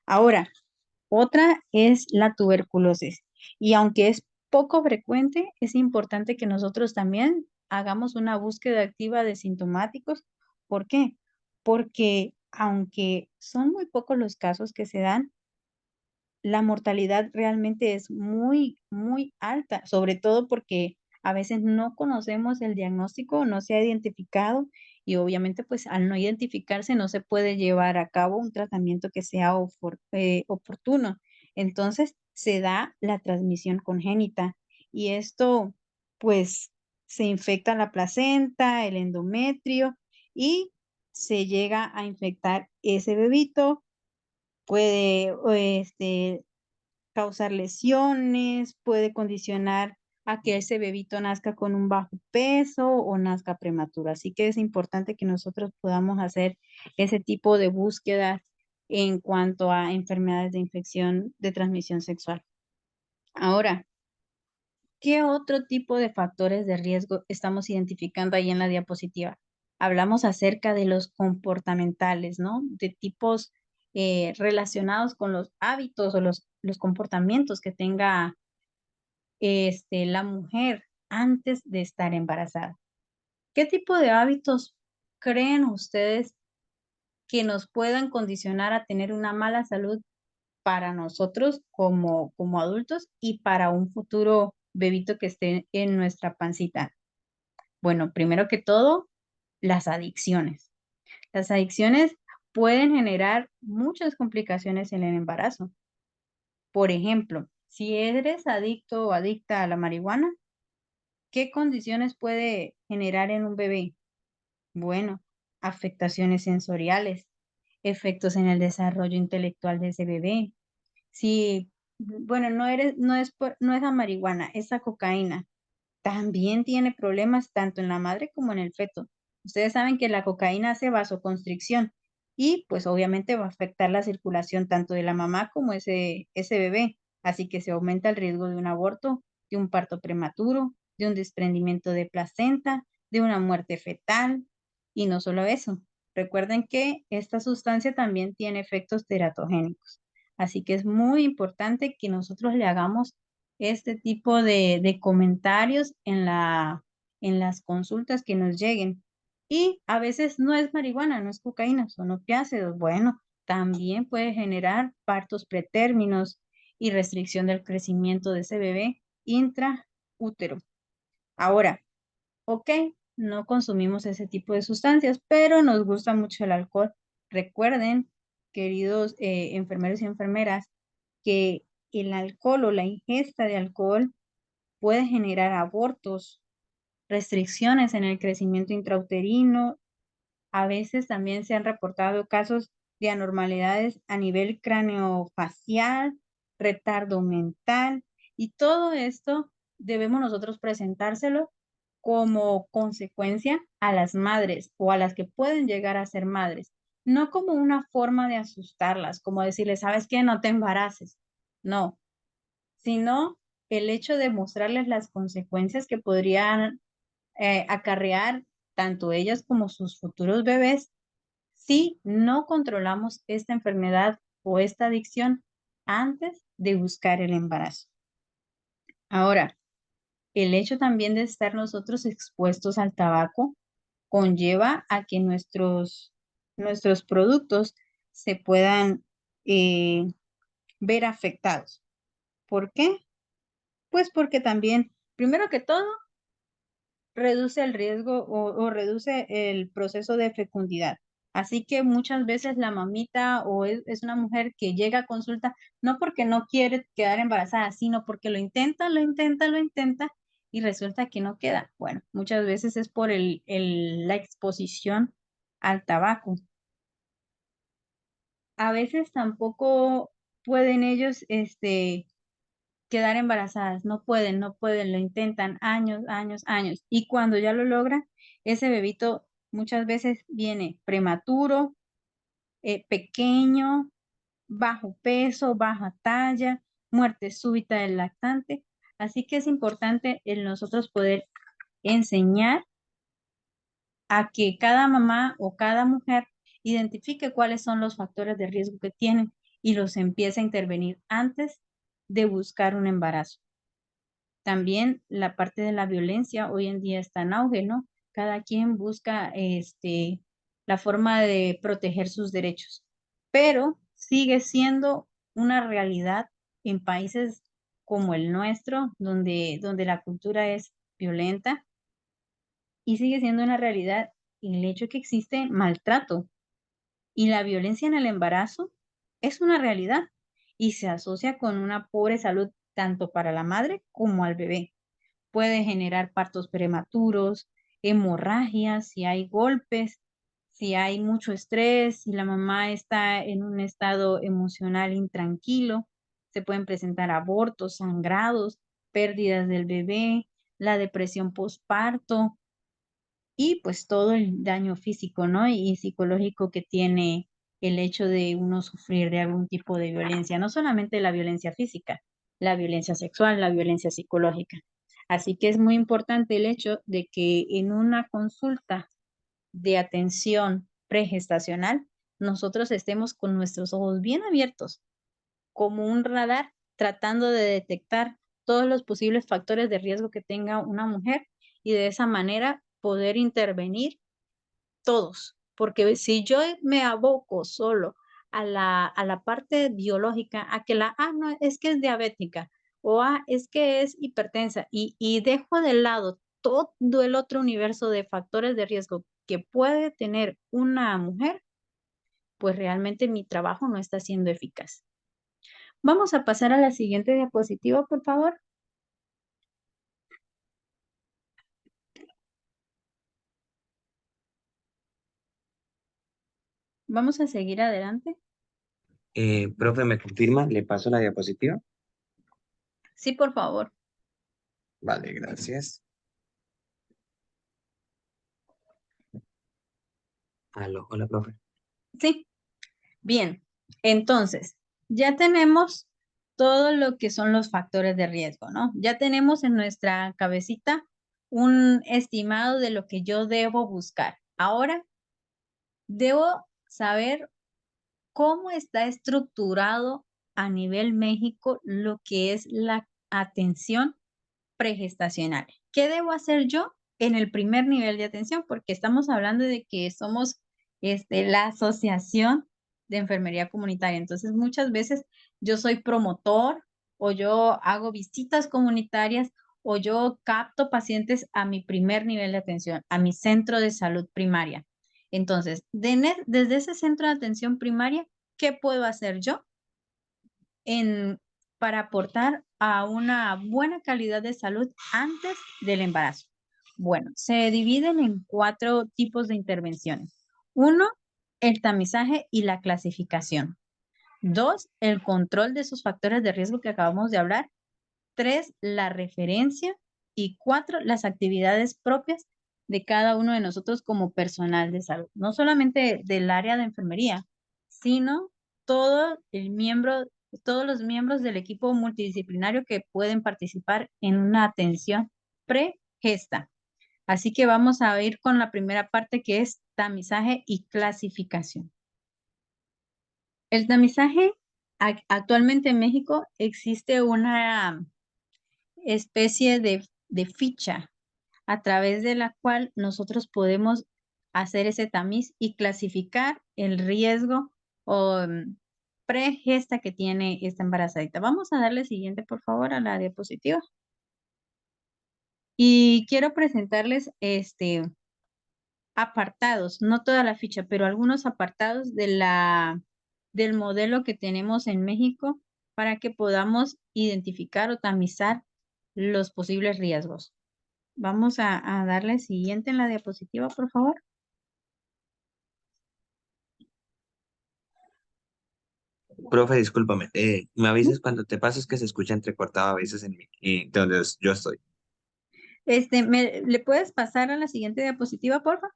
Ahora, otra es la tuberculosis. Y aunque es poco frecuente, es importante que nosotros también hagamos una búsqueda activa de sintomáticos. ¿Por qué? Porque aunque son muy pocos los casos que se dan, la mortalidad realmente es muy, muy alta, sobre todo porque a veces no conocemos el diagnóstico, no se ha identificado y obviamente pues al no identificarse no se puede llevar a cabo un tratamiento que sea oportuno. Entonces se da la transmisión congénita y esto pues se infecta la placenta, el endometrio y se llega a infectar ese bebito. Puede causar lesiones, puede condicionar a que ese bebito nazca con un bajo peso o nazca prematuro. Así que es importante que nosotros podamos hacer ese tipo de búsqueda en cuanto a enfermedades de infección de transmisión sexual. Ahora, ¿qué otro tipo de factores de riesgo estamos identificando ahí en la diapositiva? Hablamos acerca de los comportamentales, ¿no? De tipos relacionados con los hábitos o los comportamientos que tenga la mujer antes de estar embarazada. ¿Qué tipo de hábitos creen ustedes que nos puedan condicionar a tener una mala salud para nosotros como adultos y para un futuro bebito que esté en nuestra pancita? Bueno, primero que todo, las adicciones. Las adicciones pueden generar muchas complicaciones en el embarazo. Por ejemplo, si eres adicto o adicta a la marihuana, ¿qué condiciones puede generar en un bebé? Bueno, afectaciones sensoriales, efectos en el desarrollo intelectual de ese bebé. Si, bueno, no es la marihuana, es la cocaína. También tiene problemas tanto en la madre como en el feto. Ustedes saben que la cocaína hace vasoconstricción y pues obviamente va a afectar la circulación tanto de la mamá como ese bebé. Así que se aumenta el riesgo de un aborto, de un parto prematuro, de un desprendimiento de placenta, de una muerte fetal. Y no solo eso, recuerden que esta sustancia también tiene efectos teratogénicos. Así que es muy importante que nosotros le hagamos este tipo de comentarios en las consultas que nos lleguen. Y a veces no es marihuana, no es cocaína, son opiáceos. Bueno, también puede generar partos pretérminos y restricción del crecimiento de ese bebé intraútero. Ahora, ok, no consumimos ese tipo de sustancias, pero nos gusta mucho el alcohol. Recuerden, queridos enfermeros y enfermeras, que el alcohol o la ingesta de alcohol puede generar abortos, restricciones en el crecimiento intrauterino. A veces también se han reportado casos de anormalidades a nivel craneofacial, retardo mental, y todo esto debemos nosotros presentárselo como consecuencia a las madres o a las que pueden llegar a ser madres, no como una forma de asustarlas, como decirles, ¿sabes qué? No te embaraces. No, sino el hecho de mostrarles las consecuencias que podrían acarrear tanto ellas como sus futuros bebés si no controlamos esta enfermedad o esta adicción antes de buscar el embarazo. Ahora, el hecho también de estar nosotros expuestos al tabaco conlleva a que nuestros productos se puedan eh, ver afectados. ¿Por qué? Pues porque también, primero que todo, reduce el riesgo o reduce el proceso de fecundidad. Así que muchas veces la mamita o es una mujer que llega a consulta no porque no quiere quedar embarazada, sino porque lo intenta, lo intenta, lo intenta y resulta que no queda. Bueno, muchas veces es por la exposición al tabaco. A veces tampoco pueden ellos quedar embarazadas, no pueden, no pueden, lo intentan años, años, años. Y cuando ya lo logran, ese bebito muchas veces viene prematuro, pequeño, bajo peso, baja talla, muerte súbita del lactante. Así que es importante el nosotros poder enseñar a que cada mamá o cada mujer identifique cuáles son los factores de riesgo que tienen y los empiece a intervenir antes de buscar un embarazo. También la parte de la violencia hoy en día está en auge, ¿no? Cada quien busca la forma de proteger sus derechos, pero sigue siendo una realidad en países como el nuestro, donde la cultura es violenta, y sigue siendo una realidad el hecho que existe maltrato y la violencia en el embarazo es una realidad y se asocia con una pobre salud tanto para la madre como al bebé. Puede generar partos prematuros, hemorragias, si hay golpes, si hay mucho estrés, si la mamá está en un estado emocional intranquilo, se pueden presentar abortos, sangrados, pérdidas del bebé, la depresión postparto y pues todo el daño físico, ¿no? Y psicológico que tiene el hecho de uno sufrir de algún tipo de violencia, no solamente la violencia física, la violencia sexual, la violencia psicológica. Así que es muy importante el hecho de que en una consulta de atención pregestacional, nosotros estemos con nuestros ojos bien abiertos, como un radar, tratando de detectar todos los posibles factores de riesgo que tenga una mujer y de esa manera poder intervenir todos, porque si yo me aboco solo a la parte biológica, a que no, es que es diabética, o es que es hipertensa, y dejo de lado todo el otro universo de factores de riesgo que puede tener una mujer, pues realmente mi trabajo no está siendo eficaz. Vamos a pasar a la siguiente diapositiva, por favor. Vamos a seguir adelante. Profe, ¿me confirma? ¿Le paso la diapositiva? Sí, por favor. Vale, gracias. Aló, hola, profe. Sí. Bien, entonces, ya tenemos todo lo que son los factores de riesgo, ¿no? Ya tenemos en nuestra cabecita un estimado de lo que yo debo buscar. Ahora, debo saber cómo está estructurado a nivel México lo que es la atención pregestacional. ¿Qué debo hacer yo en el primer nivel de atención? Porque estamos hablando de que somos la asociación de enfermería comunitaria. Entonces, muchas veces yo soy promotor o yo hago visitas comunitarias o yo capto pacientes a mi primer nivel de atención, a mi centro de salud primaria. Entonces, desde ese centro de atención primaria, ¿qué puedo hacer yo para aportar a una buena calidad de salud antes del embarazo? Bueno, se dividen en 4 tipos de intervenciones. 1, el tamizaje y la clasificación. 2, el control de esos factores de riesgo que acabamos de hablar. 3, la referencia. Y 4, las actividades propias de cada uno de nosotros como personal de salud. No solamente del área de enfermería, sino todo el miembro, todos los miembros del equipo multidisciplinario que pueden participar en una atención pre-gesta. Así que vamos a ir con la primera parte, que es tamizaje y clasificación. El tamizaje, actualmente en México existe una especie de ficha a través de la cual nosotros podemos hacer ese tamiz y clasificar el riesgo o pregesta que tiene esta embarazadita. Vamos a darle siguiente, por favor, a la diapositiva. Y quiero presentarles apartados, no toda la ficha, pero algunos apartados del modelo que tenemos en México para que podamos identificar o tamizar los posibles riesgos. Vamos a darle siguiente en la diapositiva, por favor. Profe, discúlpame. Me avisas cuando te pases que se escucha entrecortado a veces de donde yo estoy. ¿Le puedes pasar a la siguiente diapositiva, por favor?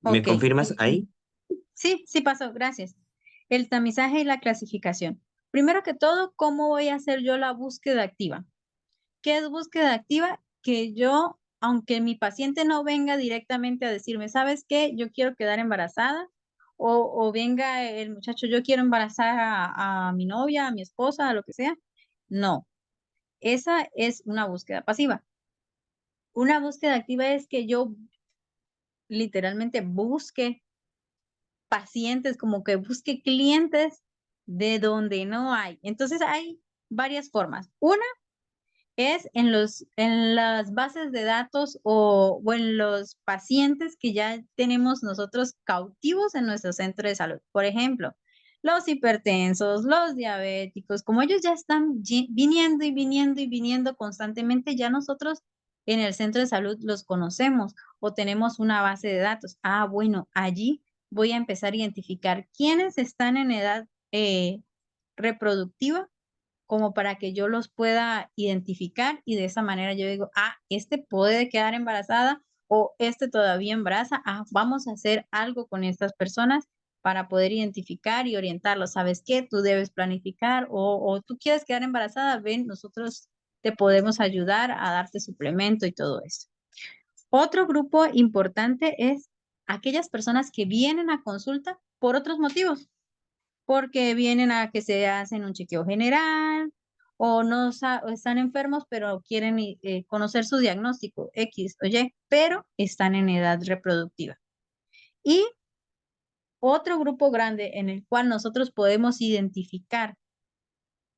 ¿Me Ok. confirmas ahí? Sí, sí pasó, gracias. El tamizaje y la clasificación. Primero que todo, ¿cómo voy a hacer yo la búsqueda activa? ¿Qué es búsqueda activa? Que yo, aunque mi paciente no venga directamente a decirme, ¿sabes qué? Yo quiero quedar embarazada. O venga el muchacho, yo quiero embarazar a mi novia, a mi esposa, a lo que sea. No, esa es una búsqueda pasiva. Una búsqueda activa es que yo literalmente busque pacientes, como que busque clientes de donde no hay. Entonces hay varias formas. Una es en las bases de datos o en los pacientes que ya tenemos nosotros cautivos en nuestro centro de salud. Por ejemplo, los hipertensos, los diabéticos, como ellos ya están viniendo y viniendo y viniendo constantemente, ya nosotros en el centro de salud los conocemos o tenemos una base de datos. Ah, bueno, allí voy a empezar a identificar quiénes están en edad reproductiva como para que yo los pueda identificar y de esa manera yo digo, ah, este puede quedar embarazada o este todavía embaraza, ah, vamos a hacer algo con estas personas para poder identificar y orientarlos. ¿Sabes qué? Tú debes planificar o tú quieres quedar embarazada, ven, nosotros te podemos ayudar a darte suplemento y todo eso. Otro grupo importante es aquellas personas que vienen a consulta por otros motivos porque vienen a que se hacen un chequeo general o no o están enfermos, pero quieren conocer su diagnóstico X o Y, pero están en edad reproductiva. Y otro grupo grande en el cual nosotros podemos identificar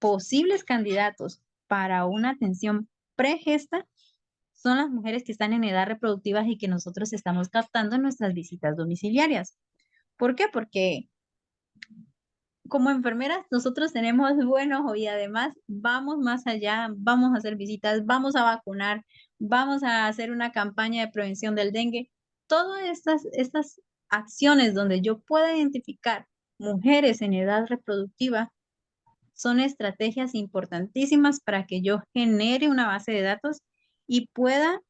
posibles candidatos para una atención pregesta son las mujeres que están en edad reproductiva y que nosotros estamos captando en nuestras visitas domiciliarias. ¿Por qué? Porque como enfermeras, nosotros tenemos buen ojo y además vamos más allá, vamos a hacer visitas, vamos a vacunar, vamos a hacer una campaña de prevención del dengue. Todas estas acciones donde yo pueda identificar mujeres en edad reproductiva son estrategias importantísimas para que yo genere una base de datos y pueda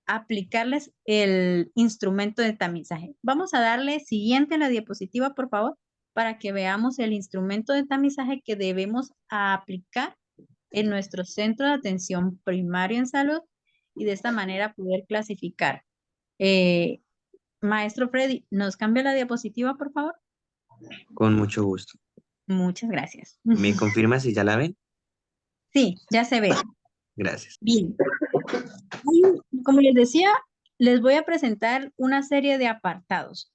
aplicarles el instrumento de tamizaje. Vamos a darle siguiente a la diapositiva, por favor, para que veamos el instrumento de tamizaje que debemos aplicar en nuestro centro de atención primario en salud y de esta manera poder clasificar. Maestro Freddy, ¿nos cambia la diapositiva, por favor? Con mucho gusto. Muchas gracias. ¿Me confirmas si ya la ven? Sí, ya se ve. Gracias. Bien. Como les decía, les voy a presentar una serie de apartados.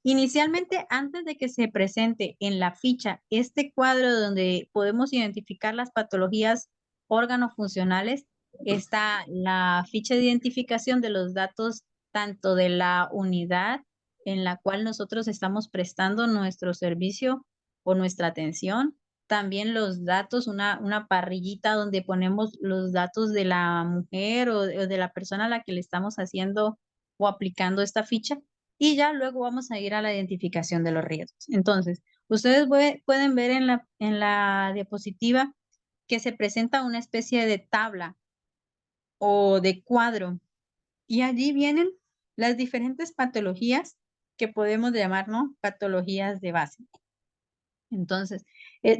Inicialmente, antes de que se presente en la ficha este cuadro donde podemos identificar las patologías órgano-funcionales, está la ficha de identificación de los datos tanto de la unidad en la cual nosotros estamos prestando nuestro servicio o nuestra atención. También los datos, una parrillita donde ponemos los datos de la mujer o de la persona a la que le estamos haciendo o aplicando esta ficha y ya luego vamos a ir a la identificación de los riesgos. Entonces, ustedes pueden ver en la diapositiva que se presenta una especie de tabla o de cuadro y allí vienen las diferentes patologías que podemos llamar, ¿no? Patologías de base. Entonces,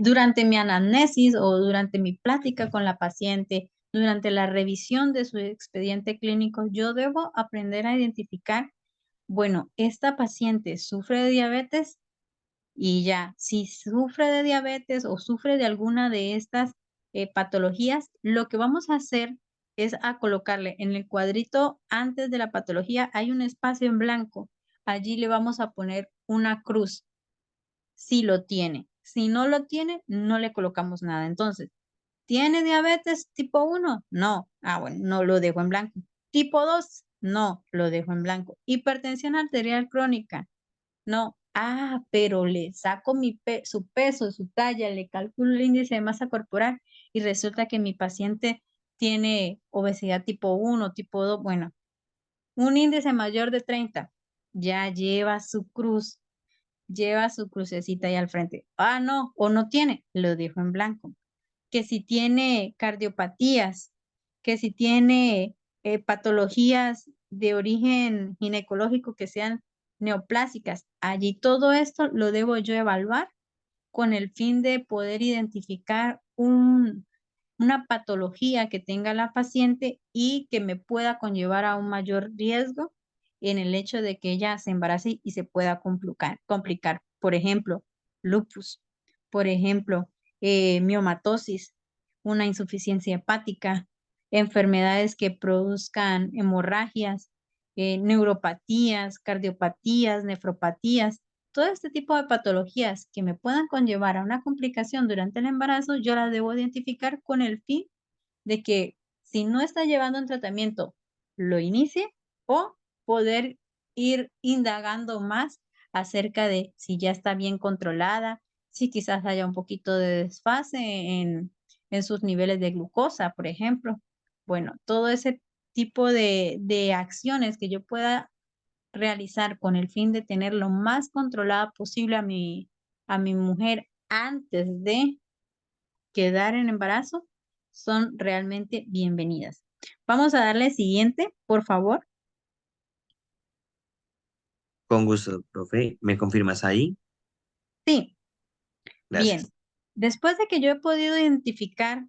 durante mi anamnesis o durante mi plática con la paciente, durante la revisión de su expediente clínico, yo debo aprender a identificar bueno, esta paciente sufre de diabetes y ya, si sufre de diabetes o sufre de alguna de estas patologías, lo que vamos a hacer es a colocarle en el cuadrito antes de la patología, hay un espacio en blanco. Allí le vamos a poner una cruz, si lo tiene. Si no lo tiene, no le colocamos nada. Entonces, ¿tiene diabetes tipo 1? No. Ah, bueno, no lo dejo en blanco. Tipo 2, no, lo dejo en blanco. Hipertensión arterial crónica, no. Ah, pero le saco su peso, su talla, le calculo el índice de masa corporal y resulta que mi paciente tiene obesidad tipo 1, tipo 2, bueno, un índice mayor de 30, ya lleva su cruz. lleva su crucecita ahí al frente. Ah, no, o no tiene, lo dejo en blanco. Que si tiene cardiopatías, que si tiene patologías de origen ginecológico que sean neoplásicas, allí todo esto lo debo yo evaluar con el fin de poder identificar una patología que tenga la paciente y que me pueda conllevar a un mayor riesgo en el hecho de que ella se embarace y se pueda complicar. Por ejemplo, lupus, por ejemplo, miomatosis, una insuficiencia hepática, enfermedades que produzcan hemorragias, neuropatías, cardiopatías, nefropatías. Todo este tipo de patologías que me puedan conllevar a una complicación durante el embarazo, yo las debo identificar con el fin de que si no está llevando un tratamiento, lo inicie o poder ir indagando más acerca de si ya está bien controlada, si quizás haya un poquito de desfase en sus niveles de glucosa, por ejemplo. Bueno, todo ese tipo de acciones que yo pueda realizar con el fin de tener lo más controlada posible a mi mujer antes de quedar en embarazo son realmente bienvenidas. Vamos a darle siguiente, por favor. Con gusto, profe. ¿Me confirmas ahí? Sí, bien. Gracias. Después de que yo he podido identificar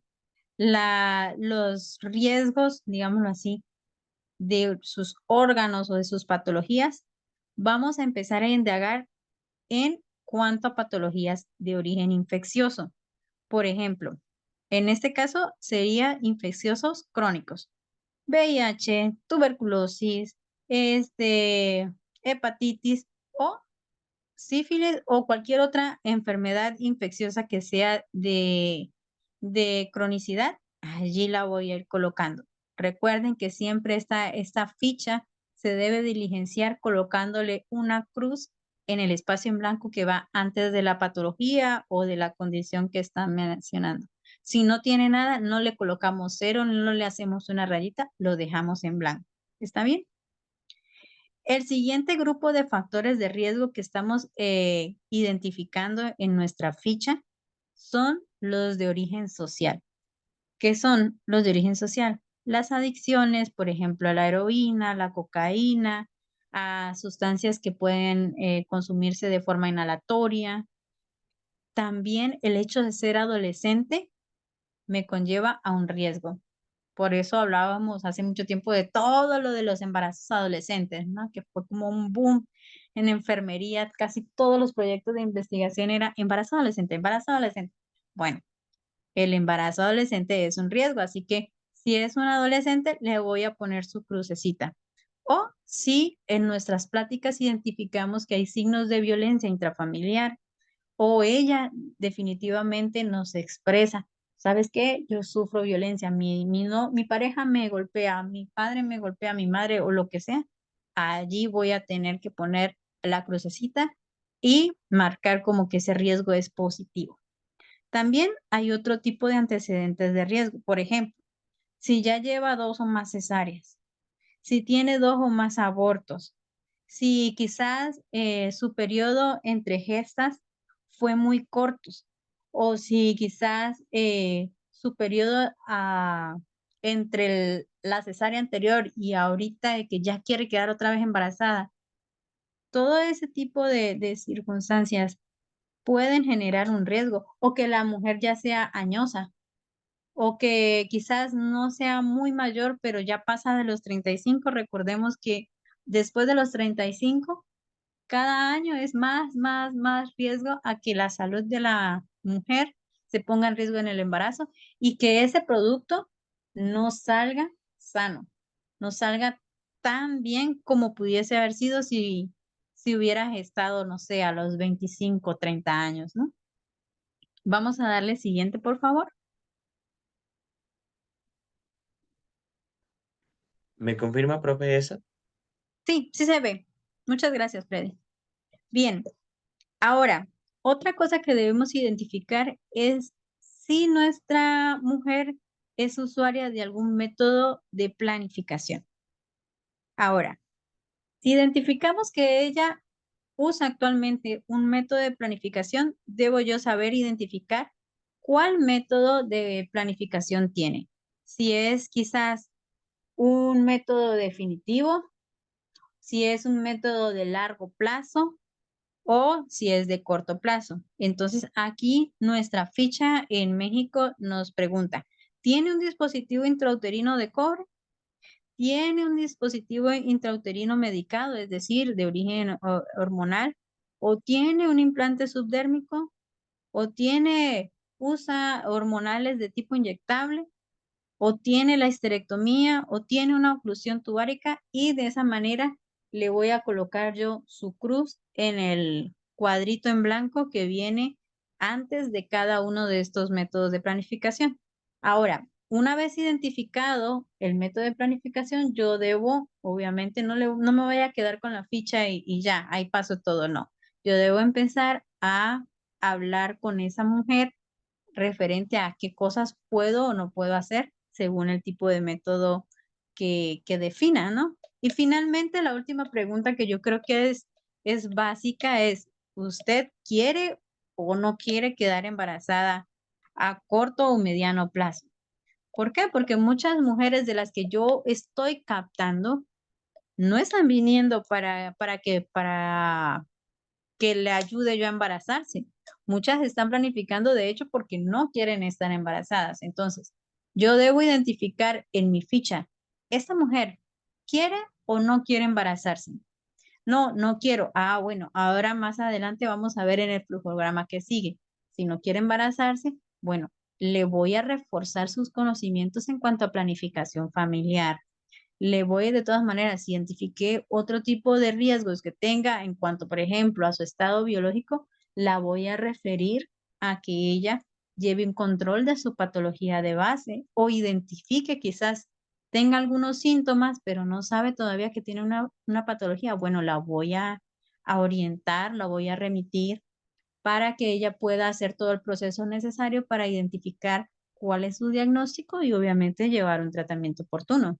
los riesgos, digámoslo así, de sus órganos o de sus patologías, vamos a empezar a indagar en cuanto a patologías de origen infeccioso. Por ejemplo, en este caso sería infecciosos crónicos. VIH, tuberculosis, hepatitis o sífilis o cualquier otra enfermedad infecciosa que sea de cronicidad, allí la voy a ir colocando. Recuerden que siempre esta ficha se debe diligenciar colocándole una cruz en el espacio en blanco que va antes de la patología o de la condición que están mencionando. Si no tiene nada, no le colocamos cero, no le hacemos una rayita, lo dejamos en blanco. ¿Está bien? El siguiente grupo de factores de riesgo que estamos identificando en nuestra ficha son los de origen social. ¿Qué son los de origen social? Las adicciones, por ejemplo, a la heroína, la cocaína, a sustancias que pueden consumirse de forma inhalatoria. También el hecho de ser adolescente me conlleva a un riesgo. Por eso hablábamos hace mucho tiempo de todo lo de los embarazos adolescentes, ¿no? Que fue como un boom en enfermería. Casi todos los proyectos de investigación era embarazo adolescente, embarazo adolescente. Bueno, el embarazo adolescente es un riesgo, así que si es un adolescente, le voy a poner su crucecita. O si en nuestras pláticas identificamos que hay signos de violencia intrafamiliar, o ella definitivamente nos expresa, ¿sabes qué? Yo sufro violencia, no, mi pareja me golpea, mi padre me golpea, mi madre o lo que sea. Allí voy a tener que poner la crucecita y marcar como que ese riesgo es positivo. También hay otro tipo de antecedentes de riesgo. Por ejemplo, si ya lleva 2 o más cesáreas, si tiene 2 o más abortos, si quizás su periodo entre gestas fue muy corto, o si quizás su periodo entre la cesárea anterior y ahorita de que ya quiere quedar otra vez embarazada, todo ese tipo de circunstancias pueden generar un riesgo, o que la mujer ya sea añosa, o que quizás no sea muy mayor, pero ya pasa de los 35. Recordemos que después de los 35, cada año es más riesgo a que la salud de la mujer se ponga en riesgo en el embarazo y que ese producto no salga sano, no salga tan bien como pudiese haber sido si hubiera gestado, no sé, a los 25, 30 años, ¿no? Vamos a darle siguiente, por favor. ¿Me confirma, profe, esa? Sí, sí se ve. Muchas gracias, Freddy. Bien, ahora, otra cosa que debemos identificar es si nuestra mujer es usuaria de algún método de planificación. Ahora, si identificamos que ella usa actualmente un método de planificación, debo yo saber identificar cuál método de planificación tiene. Si es quizás un método definitivo, si es un método de largo plazo o si es de corto plazo. Entonces, aquí nuestra ficha en México nos pregunta, ¿tiene un dispositivo intrauterino de cobre? ¿Tiene un dispositivo intrauterino medicado, es decir, de origen hormonal? ¿O tiene un implante subdérmico? ¿O usa hormonales de tipo inyectable? ¿O tiene la histerectomía? ¿O tiene una oclusión tubárica? Y de esa manera le voy a colocar yo su cruz en el cuadrito en blanco que viene antes de cada uno de estos métodos de planificación. Ahora, una vez identificado el método de planificación, yo debo, obviamente, no me voy a quedar con la ficha y ya, ahí paso todo, no. Yo debo empezar a hablar con esa mujer referente a qué cosas puedo o no puedo hacer según el tipo de método que defina, ¿no? Y finalmente, la última pregunta que yo creo que es básica es, ¿usted quiere o no quiere quedar embarazada a corto o mediano plazo? ¿Por qué? Porque muchas mujeres de las que yo estoy captando no están viniendo para que le ayude yo a embarazarse. Muchas están planificando, de hecho, porque no quieren estar embarazadas. Entonces, yo debo identificar en mi ficha, ¿esta mujer quiere o no quiere embarazarse? No, no quiero. Ah, bueno, ahora más adelante vamos a ver en el flujograma que sigue. Si no quiere embarazarse, bueno, le voy a reforzar sus conocimientos en cuanto a planificación familiar. Le voy de todas maneras, si identifiqué otro tipo de riesgos que tenga en cuanto, por ejemplo, a su estado biológico, la voy a referir a que ella lleve un control de su patología de base o identifique quizás tenga algunos síntomas, pero no sabe todavía que tiene una patología. Bueno, la voy a orientar, la voy a remitir para que ella pueda hacer todo el proceso necesario para identificar cuál es su diagnóstico y obviamente llevar un tratamiento oportuno.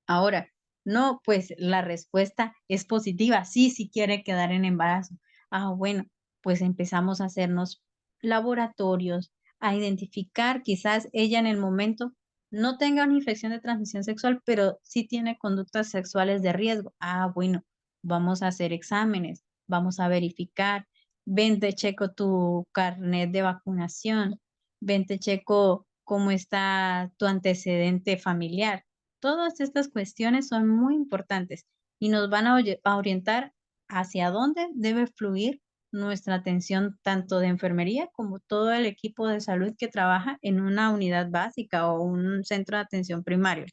Ahora, no, pues la respuesta es positiva. Sí, sí quiere quedar en embarazo. Ah, bueno, pues empezamos a hacernos laboratorios, a identificar, quizás ella en el momento no tenga una infección de transmisión sexual, pero sí tiene conductas sexuales de riesgo. Ah, bueno, vamos a hacer exámenes, vamos a verificar. Vente, checo tu carnet de vacunación, vente, checo cómo está tu antecedente familiar. Todas estas cuestiones son muy importantes y nos van a orientar hacia dónde debe fluir nuestra atención tanto de enfermería como todo el equipo de salud que trabaja en una unidad básica o un centro de atención primario.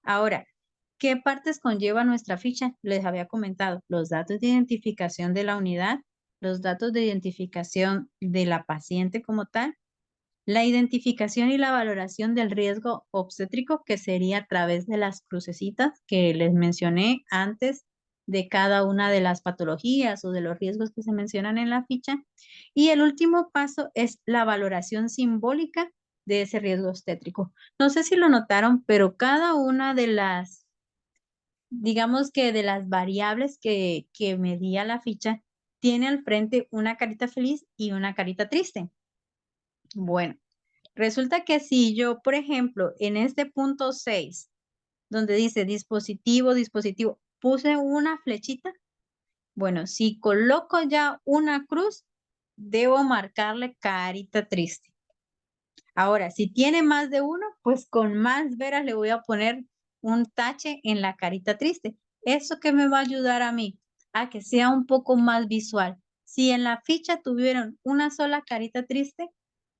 Ahora, ¿qué partes conlleva nuestra ficha? Les había comentado los datos de identificación de la unidad, los datos de identificación de la paciente como tal, la identificación y la valoración del riesgo obstétrico, que sería a través de las crucecitas que les mencioné antes de cada una de las patologías o de los riesgos que se mencionan en la ficha. Y el último paso es la valoración simbólica de ese riesgo obstétrico. No sé si lo notaron, pero cada una de las, digamos que de las variables que medía la ficha, tiene al frente una carita feliz y una carita triste. Bueno, resulta que si yo, por ejemplo, en este punto 6, donde dice dispositivo, dispositivo, puse una flechita, bueno, si coloco ya una cruz, debo marcarle carita triste. Ahora, si tiene más de uno, pues con más veras le voy a poner un tache en la carita triste. ¿Eso qué me va a ayudar a mí? A que sea un poco más visual. Si en la ficha tuvieron una sola carita triste,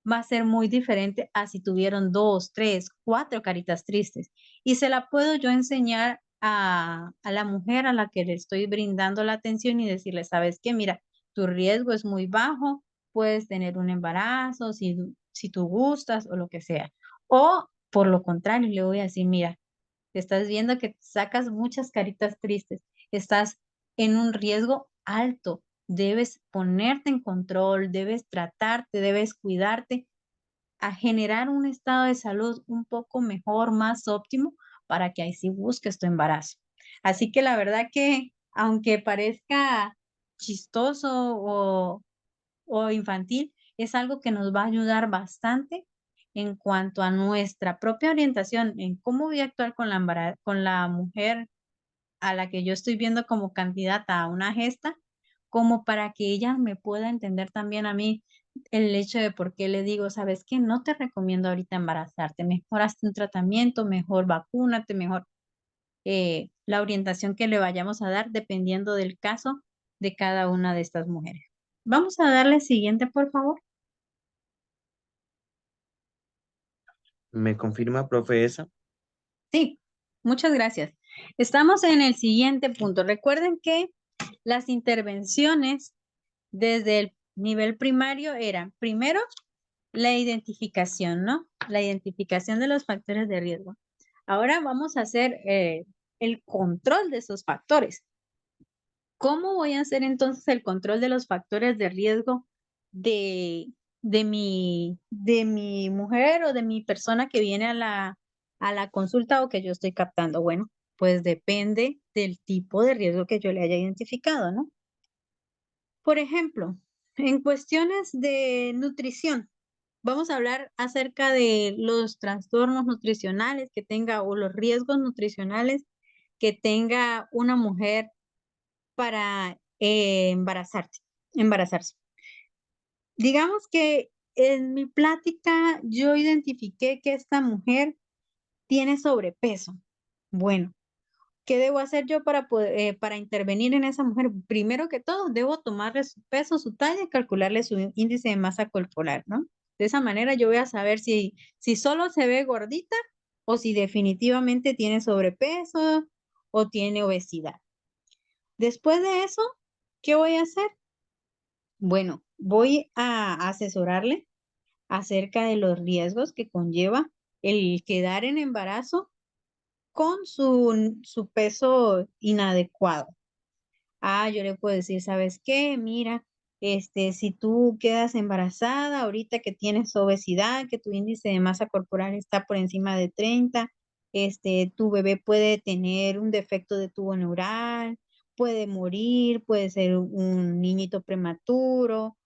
va a ser muy diferente a si tuvieron 2, 3, 4 caritas tristes. Y se la puedo yo enseñar a la mujer a la que le estoy brindando la atención y decirle, ¿sabes qué? Mira, tu riesgo es muy bajo, puedes tener un embarazo si tú gustas o lo que sea. O por lo contrario, le voy a decir, mira, estás viendo que sacas muchas caritas tristes, estás en un riesgo alto, debes ponerte en control, debes tratarte, debes cuidarte a generar un estado de salud un poco mejor, más óptimo, para que ahí sí busques tu embarazo. Así que la verdad que, aunque parezca chistoso o infantil, es algo que nos va a ayudar bastante en cuanto a nuestra propia orientación, en cómo voy a actuar con la mujer a la que yo estoy viendo como candidata a una gesta, como para que ella me pueda entender también a mí el hecho de por qué le digo: "¿Sabes qué? No te recomiendo ahorita embarazarte, mejor hazte un tratamiento, mejor vacúnate, mejor", la orientación que le vayamos a dar dependiendo del caso de cada una de estas mujeres. Vamos a darle siguiente, por favor. ¿Me confirma, profe, esa? Sí, muchas gracias. Estamos en el siguiente punto. Recuerden que las intervenciones desde el nivel primario eran, primero, la identificación, ¿no? La identificación de los factores de riesgo. Ahora vamos a hacer el control de esos factores. ¿Cómo voy a hacer entonces el control de los factores de riesgo de, de mi mujer o de mi persona que viene a la consulta o que yo estoy captando? Bueno, pues depende del tipo de riesgo que yo le haya identificado, ¿no? Por ejemplo, en cuestiones de nutrición, vamos a hablar acerca de los trastornos nutricionales que tenga o los riesgos nutricionales que tenga una mujer para embarazarse. Digamos que en mi plática yo identifiqué que esta mujer tiene sobrepeso. Bueno, ¿qué debo hacer yo para intervenir en esa mujer? Primero que todo, debo tomarle su peso, su talla y calcularle su índice de masa corporal, ¿no? De esa manera yo voy a saber si solo se ve gordita o si definitivamente tiene sobrepeso o tiene obesidad. Después de eso, ¿qué voy a hacer? Bueno, voy a asesorarle acerca de los riesgos que conlleva el quedar en embarazo con su peso inadecuado. Yo le puedo decir, ¿sabes qué? Mira, si tú quedas embarazada, ahorita que tienes obesidad, que tu índice de masa corporal está por encima de 30, tu bebé puede tener un defecto de tubo neural, puede morir, puede ser un niñito prematuro,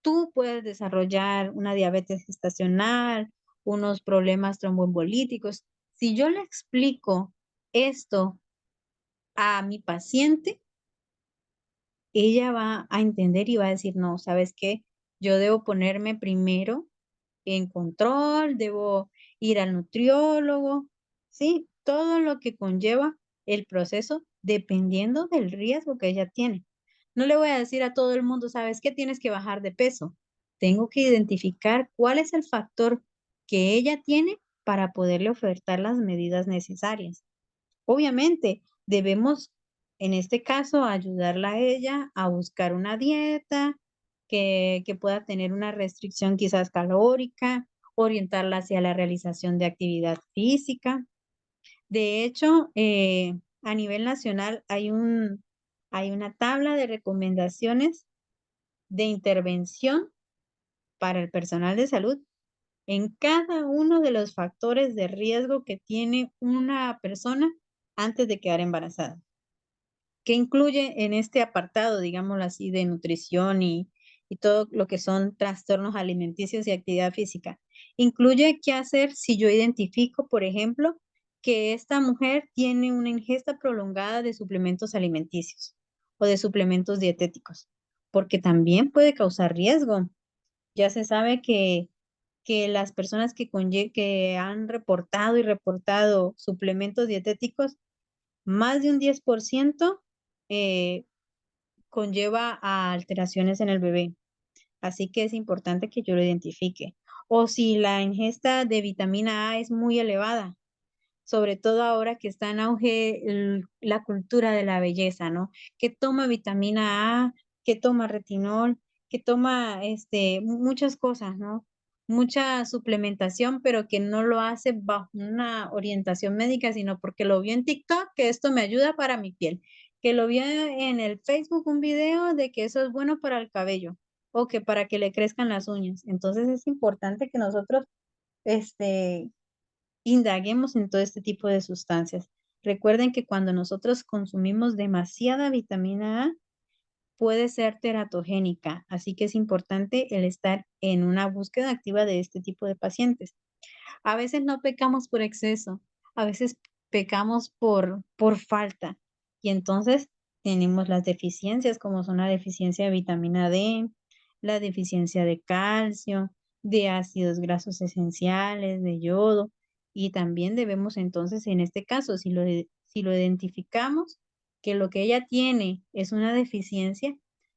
tú puedes desarrollar una diabetes gestacional, unos problemas tromboembolíticos. Si yo le explico esto a mi paciente, ella va a entender y va a decir, no, ¿sabes qué? Yo debo ponerme primero en control, debo ir al nutriólogo, ¿sí? Todo lo que conlleva el proceso dependiendo del riesgo que ella tiene. No le voy a decir a todo el mundo, ¿sabes qué? Tienes que bajar de peso. Tengo que identificar cuál es el factor que ella tiene para poderle ofertar las medidas necesarias. Obviamente, debemos, en este caso, ayudarla a ella a buscar una dieta que pueda tener una restricción quizás calórica, orientarla hacia la realización de actividad física. De hecho, a nivel nacional hay una tabla de recomendaciones de intervención para el personal de salud en cada uno de los factores de riesgo que tiene una persona antes de quedar embarazada. ¿Qué incluye en este apartado, digámoslo así, de nutrición y todo lo que son trastornos alimenticios y actividad física? Incluye qué hacer si yo identifico, por ejemplo, que esta mujer tiene una ingesta prolongada de suplementos alimenticios o de suplementos dietéticos, porque también puede causar riesgo. Ya se sabe que las personas que han reportado y reportado suplementos dietéticos, más de un 10% eh, conlleva a alteraciones en el bebé. Así que es importante que yo lo identifique. O si la ingesta de vitamina A es muy elevada, sobre todo ahora que está en auge la cultura de la belleza, ¿no? Que toma vitamina A, que toma retinol, que toma muchas cosas, ¿no? Mucha suplementación, pero que no lo hace bajo una orientación médica, sino porque lo vio en TikTok, que esto me ayuda para mi piel, que lo vio en el Facebook un video de que eso es bueno para el cabello o que para que le crezcan las uñas. Entonces es importante que nosotros, este, indaguemos en todo este tipo de sustancias. Recuerden que cuando nosotros consumimos demasiada vitamina A, puede ser teratogénica, así que es importante el estar en una búsqueda activa de este tipo de pacientes. A veces no pecamos por exceso, a veces pecamos por falta. Y entonces tenemos las deficiencias, como son la deficiencia de vitamina D, la deficiencia de calcio, de ácidos grasos esenciales, de yodo. Y también debemos entonces, en este caso, si lo identificamos, que lo que ella tiene es una deficiencia,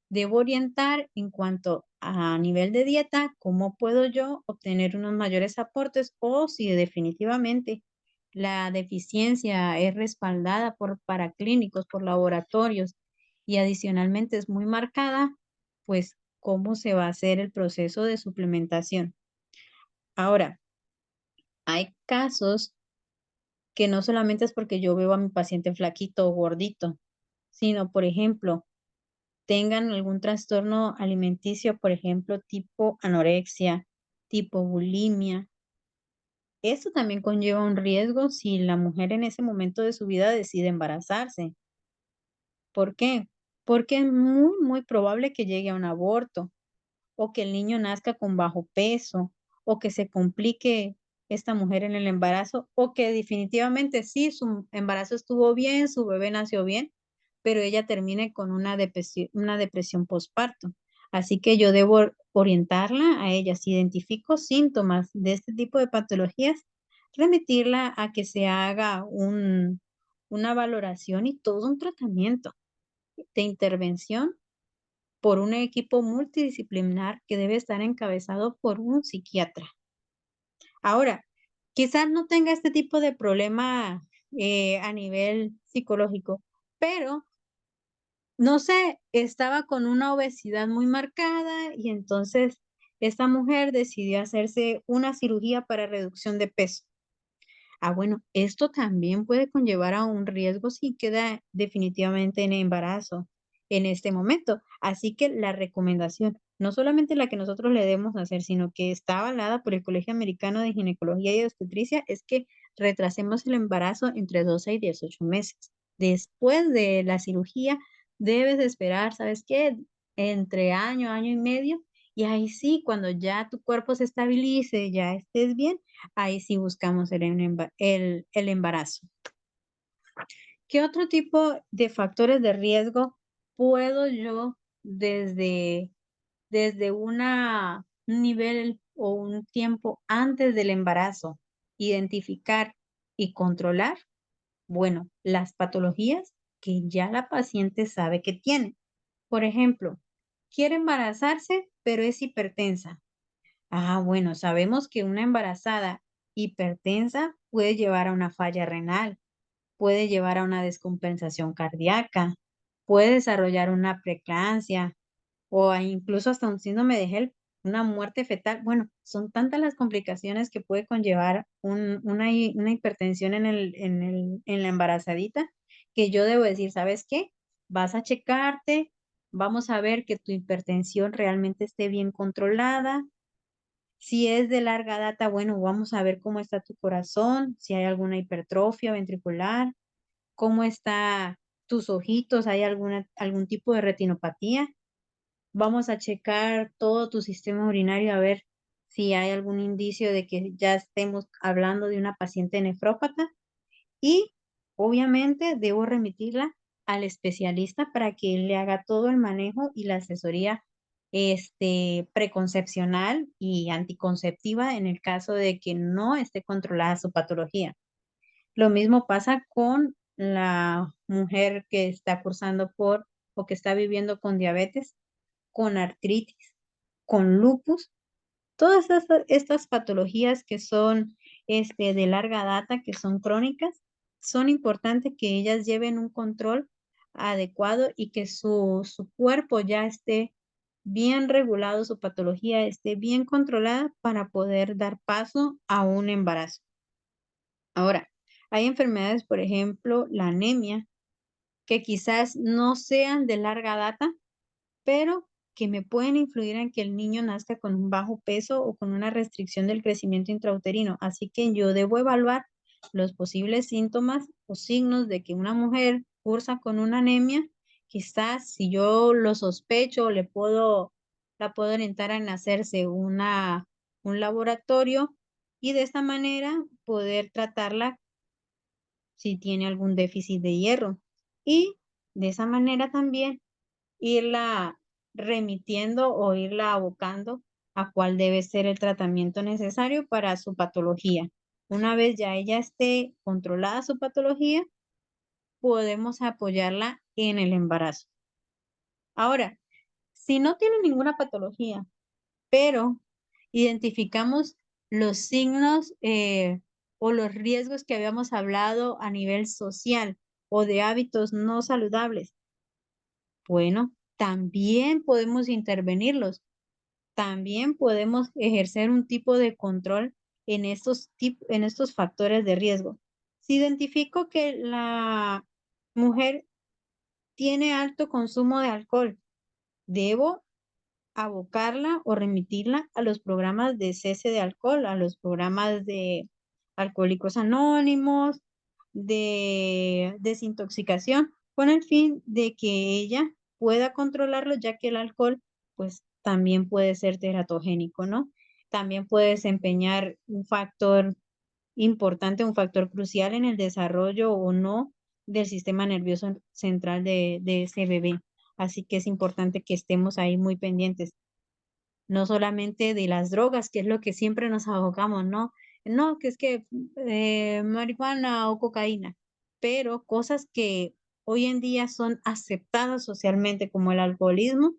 debo orientar en cuanto a nivel de dieta, cómo puedo yo obtener unos mayores aportes o si definitivamente la deficiencia es respaldada por paraclínicos, por laboratorios y adicionalmente es muy marcada, pues cómo se va a hacer el proceso de suplementación. Ahora, hay casos que no solamente es porque yo veo a mi paciente flaquito o gordito, sino, por ejemplo, tengan algún trastorno alimenticio, por ejemplo, tipo anorexia, tipo bulimia. Esto también conlleva un riesgo si la mujer en ese momento de su vida decide embarazarse. ¿Por qué? Porque es muy, muy probable que llegue a un aborto o que el niño nazca con bajo peso o que se complique esta mujer en el embarazo o que definitivamente sí, su embarazo estuvo bien, su bebé nació bien, pero ella termine con una depresión postparto. Así que yo debo orientarla a ella. Si identifico síntomas de este tipo de patologías, remitirla a que se haga una valoración y todo un tratamiento de intervención por un equipo multidisciplinar que debe estar encabezado por un psiquiatra. Ahora, quizás no tenga este tipo de problema a nivel psicológico, pero no sé, estaba con una obesidad muy marcada y entonces esta mujer decidió hacerse una cirugía para reducción de peso. Bueno, esto también puede conllevar a un riesgo si queda definitivamente en embarazo en este momento. Así que la recomendación, no solamente la que nosotros le debemos hacer, sino que está avalada por el Colegio Americano de Ginecología y Obstetricia, es que retrasemos el embarazo entre 12 y 18 meses. Después de la cirugía, debes de esperar, ¿sabes qué? Entre año, año y medio. Y ahí sí, cuando ya tu cuerpo se estabilice, ya estés bien, ahí sí buscamos el embarazo. ¿Qué otro tipo de factores de riesgo puedo yo desde un nivel o un tiempo antes del embarazo identificar y controlar? Bueno, las patologías que ya la paciente sabe que tiene. Por ejemplo, quiere embarazarse, pero es hipertensa. Bueno, sabemos que una embarazada hipertensa puede llevar a una falla renal, puede llevar a una descompensación cardíaca, puede desarrollar una preeclampsia o incluso hasta un síndrome de HELP, una muerte fetal. Bueno, son tantas las complicaciones que puede conllevar una hipertensión en la embarazadita que yo debo decir, ¿sabes qué? Vas a checarte, vamos a ver que tu hipertensión realmente esté bien controlada. Si es de larga data, bueno, vamos a ver cómo está tu corazón, si hay alguna hipertrofia ventricular, cómo está tus ojitos, hay algún tipo de retinopatía. Vamos a checar todo tu sistema urinario a ver si hay algún indicio de que ya estemos hablando de una paciente nefrópata y obviamente debo remitirla al especialista para que él le haga todo el manejo y la asesoría preconcepcional y anticonceptiva en el caso de que no esté controlada su patología. Lo mismo pasa con la mujer que está cursando por o que está viviendo con diabetes, con artritis, con lupus. Todas estas patologías que son de larga data, que son crónicas, son importantes que ellas lleven un control adecuado y que su cuerpo ya esté bien regulado, su patología esté bien controlada para poder dar paso a un embarazo. Ahora, hay enfermedades, por ejemplo, la anemia, que quizás no sean de larga data, pero que me pueden influir en que el niño nazca con un bajo peso o con una restricción del crecimiento intrauterino. Así que yo debo evaluar los posibles síntomas o signos de que una mujer cursa con una anemia quizás si yo lo sospecho, la puedo orientar en hacerse un laboratorio y de esta manera poder tratarla si tiene algún déficit de hierro. Y de esa manera también irla remitiendo o irla abocando a cuál debe ser el tratamiento necesario para su patología. Una vez ya ella esté controlada su patología, podemos apoyarla en el embarazo. Ahora, si no tiene ninguna patología, pero identificamos los signos o los riesgos que habíamos hablado a nivel social o de hábitos no saludables, bueno, también podemos intervenirlos. También podemos ejercer un tipo de control en estos factores de riesgo. Si identifico que la mujer tiene alto consumo de alcohol, debo abocarla o remitirla a los programas de cese de alcohol, a los programas de Alcohólicos Anónimos, de desintoxicación, con el fin de que ella pueda controlarlo, ya que el alcohol, pues también puede ser teratogénico, ¿no? También puede desempeñar un factor importante, un factor crucial en el desarrollo o no del sistema nervioso central de ese bebé. Así que es importante que estemos ahí muy pendientes, no solamente de las drogas, que es lo que siempre nos abocamos, ¿no? No, que es que marihuana o cocaína, pero cosas que hoy en día son aceptadas socialmente como el alcoholismo,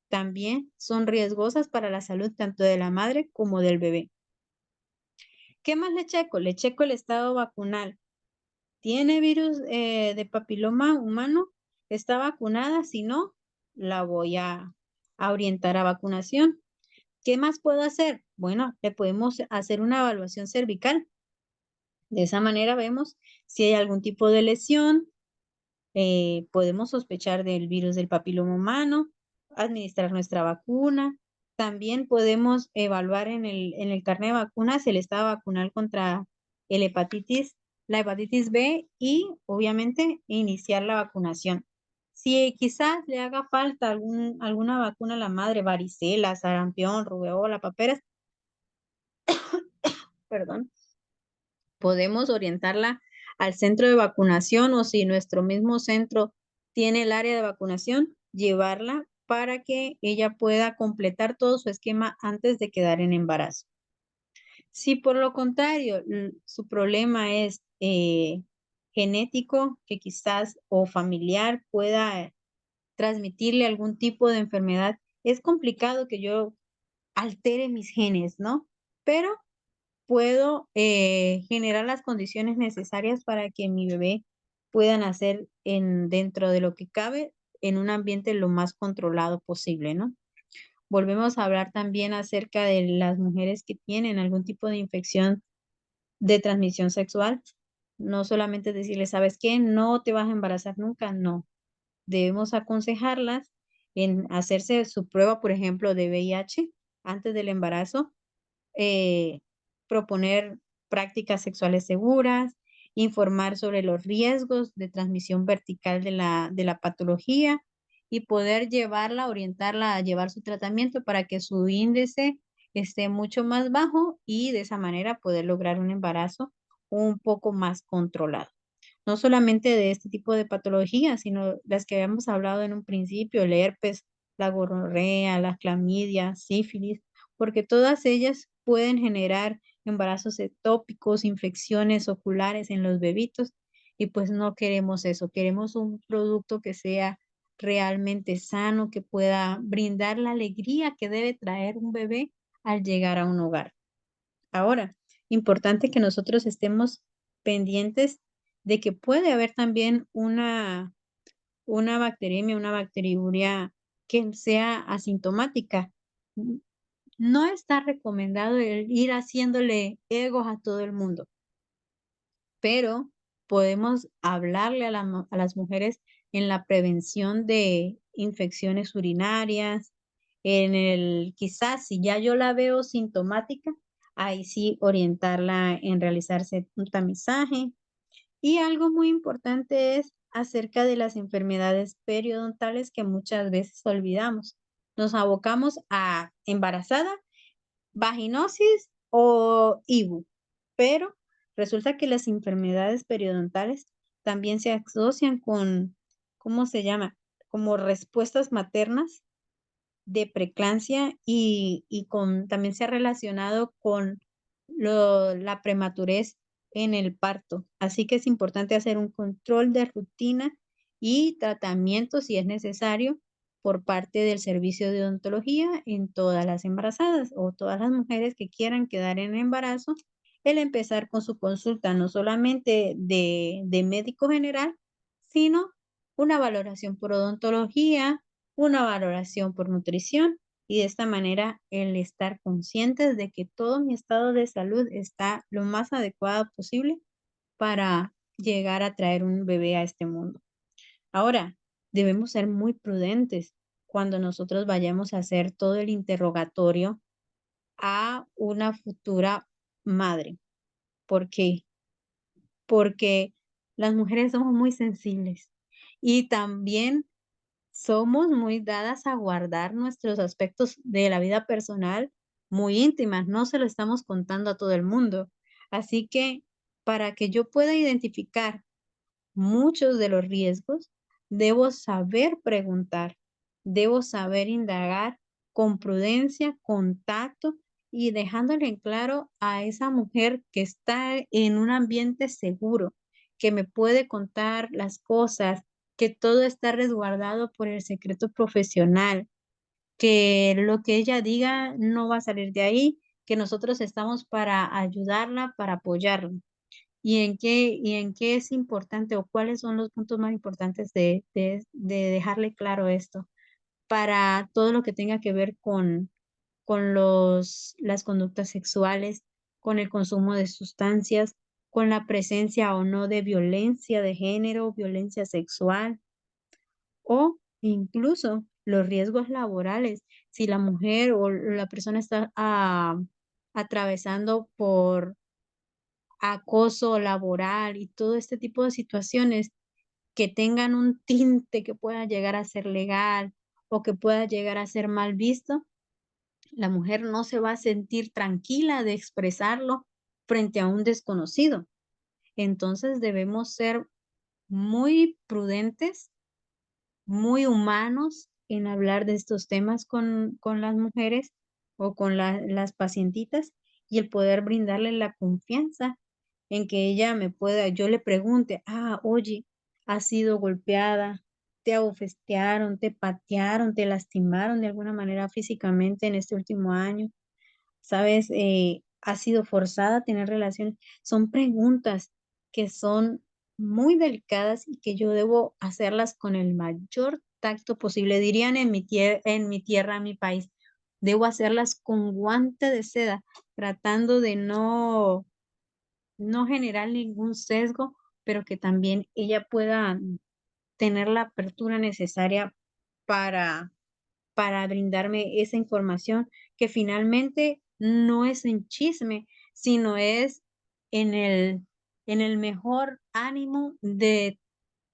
también son riesgosas para la salud tanto de la madre como del bebé. ¿Qué más le checo? Le checo el estado vacunal. ¿Tiene virus de papiloma humano? ¿Está vacunada? Si no, la voy a orientar a vacunación. ¿Qué más puedo hacer? Bueno, le podemos hacer una evaluación cervical. De esa manera vemos si hay algún tipo de lesión, podemos sospechar del virus del papiloma humano, administrar nuestra vacuna. También podemos evaluar en el carnet de vacunas el estado vacunal contra el la hepatitis B y obviamente iniciar la vacunación. Si quizás le haga falta alguna vacuna a la madre, varicela, sarampión, rubeola, paperas, perdón, podemos orientarla al centro de vacunación o si nuestro mismo centro tiene el área de vacunación, llevarla para que ella pueda completar todo su esquema antes de quedar en embarazo. Si por lo contrario su problema es genético, que quizás o familiar pueda transmitirle algún tipo de enfermedad, es complicado que yo altere mis genes, ¿no? Pero puedo generar las condiciones necesarias para que mi bebé pueda nacer dentro de lo que cabe en un ambiente lo más controlado posible, ¿no? Volvemos a hablar también acerca de las mujeres que tienen algún tipo de infección de transmisión sexual. No solamente decirles, ¿sabes qué? No te vas a embarazar nunca, no. Debemos aconsejarlas en hacerse su prueba, por ejemplo, de VIH antes del embarazo, eh, proponer prácticas sexuales seguras, informar sobre los riesgos de transmisión vertical de la patología y poder llevarla, orientarla a llevar su tratamiento para que su índice esté mucho más bajo y de esa manera poder lograr un embarazo un poco más controlado. No solamente de este tipo de patologías, sino las que habíamos hablado en un principio, el herpes, la gonorrea, la clamidia, sífilis, porque todas ellas pueden generar embarazos ectópicos, infecciones oculares en los bebitos, y pues no queremos eso, queremos un producto que sea realmente sano, que pueda brindar la alegría que debe traer un bebé al llegar a un hogar. Ahora, importante que nosotros estemos pendientes de que puede haber también una bacteriemia, una bacteriuria que sea asintomática. No está recomendado el ir haciéndole egos a todo el mundo, pero podemos hablarle a las mujeres en la prevención de infecciones urinarias, quizás si ya yo la veo sintomática, ahí sí orientarla en realizarse un tamizaje. Y algo muy importante es acerca de las enfermedades periodontales que muchas veces olvidamos. Nos abocamos a embarazada, vaginosis o IBU, pero resulta que las enfermedades periodontales también se asocian con, ¿cómo se llama? Como respuestas maternas de preeclampsia también se ha relacionado con la prematurez en el parto. Así que es importante hacer un control de rutina y tratamiento si es necesario por parte del servicio de odontología en todas las embarazadas o todas las mujeres que quieran quedar en embarazo, el empezar con su consulta no solamente de médico general, sino una valoración por odontología, una valoración por nutrición y de esta manera el estar conscientes de que todo mi estado de salud está lo más adecuado posible para llegar a traer un bebé a este mundo. Ahora, debemos ser muy prudentes cuando nosotros vayamos a hacer todo el interrogatorio a una futura madre. ¿Por qué? Porque las mujeres somos muy sensibles y también somos muy dadas a guardar nuestros aspectos de la vida personal muy íntimas, no se lo estamos contando a todo el mundo. Así que para que yo pueda identificar muchos de los riesgos, debo saber preguntar, debo saber indagar con prudencia, con tacto y dejándole en claro a esa mujer que está en un ambiente seguro, que me puede contar las cosas, que todo está resguardado por el secreto profesional, que lo que ella diga no va a salir de ahí, que nosotros estamos para ayudarla, para apoyarla. ¿Y en qué es importante o cuáles son los puntos más importantes de dejarle claro esto? Para todo lo que tenga que ver con las conductas sexuales, con el consumo de sustancias, con la presencia o no de violencia de género, violencia sexual o incluso los riesgos laborales. Si la mujer o la persona está atravesando por acoso laboral y todo este tipo de situaciones que tengan un tinte que pueda llegar a ser legal o que pueda llegar a ser mal visto, la mujer no se va a sentir tranquila de expresarlo frente a un desconocido. Entonces debemos ser muy prudentes, muy humanos en hablar de estos temas con las mujeres o con las pacientitas y el poder brindarle la confianza en que ella yo le pregunte, oye, ¿has sido golpeada? ¿Te abofetearon? ¿Te patearon? ¿Te lastimaron de alguna manera físicamente en este último año? ¿Sabes? ¿Has sido forzada a tener relaciones? Son preguntas que son muy delicadas y que yo debo hacerlas con el mayor tacto posible. Dirían en mi tierra, en mi país, debo hacerlas con guante de seda, tratando de no generar ningún sesgo, pero que también ella pueda tener la apertura necesaria para, para brindarme esa información que finalmente no es en chisme, sino es en en el mejor ánimo de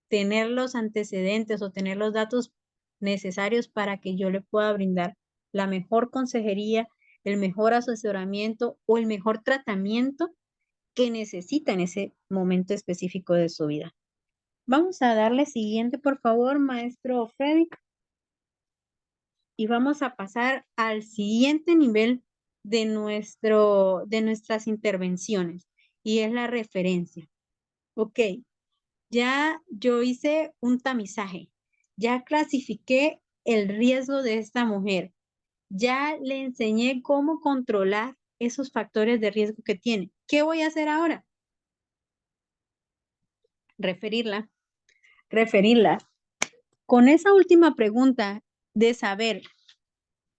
tener los antecedentes o tener los datos necesarios para que yo le pueda brindar la mejor consejería, el mejor asesoramiento o el mejor tratamiento que necesita en ese momento específico de su vida. Vamos a darle siguiente, por favor, maestro Freddy, y vamos a pasar al siguiente nivel de nuestras intervenciones, y es la referencia. Ok, ya yo hice un tamizaje, ya clasifiqué el riesgo de esta mujer, ya le enseñé cómo controlar esos factores de riesgo que tiene. ¿Qué voy a hacer ahora? Referirla referirla. Con esa última pregunta de saber,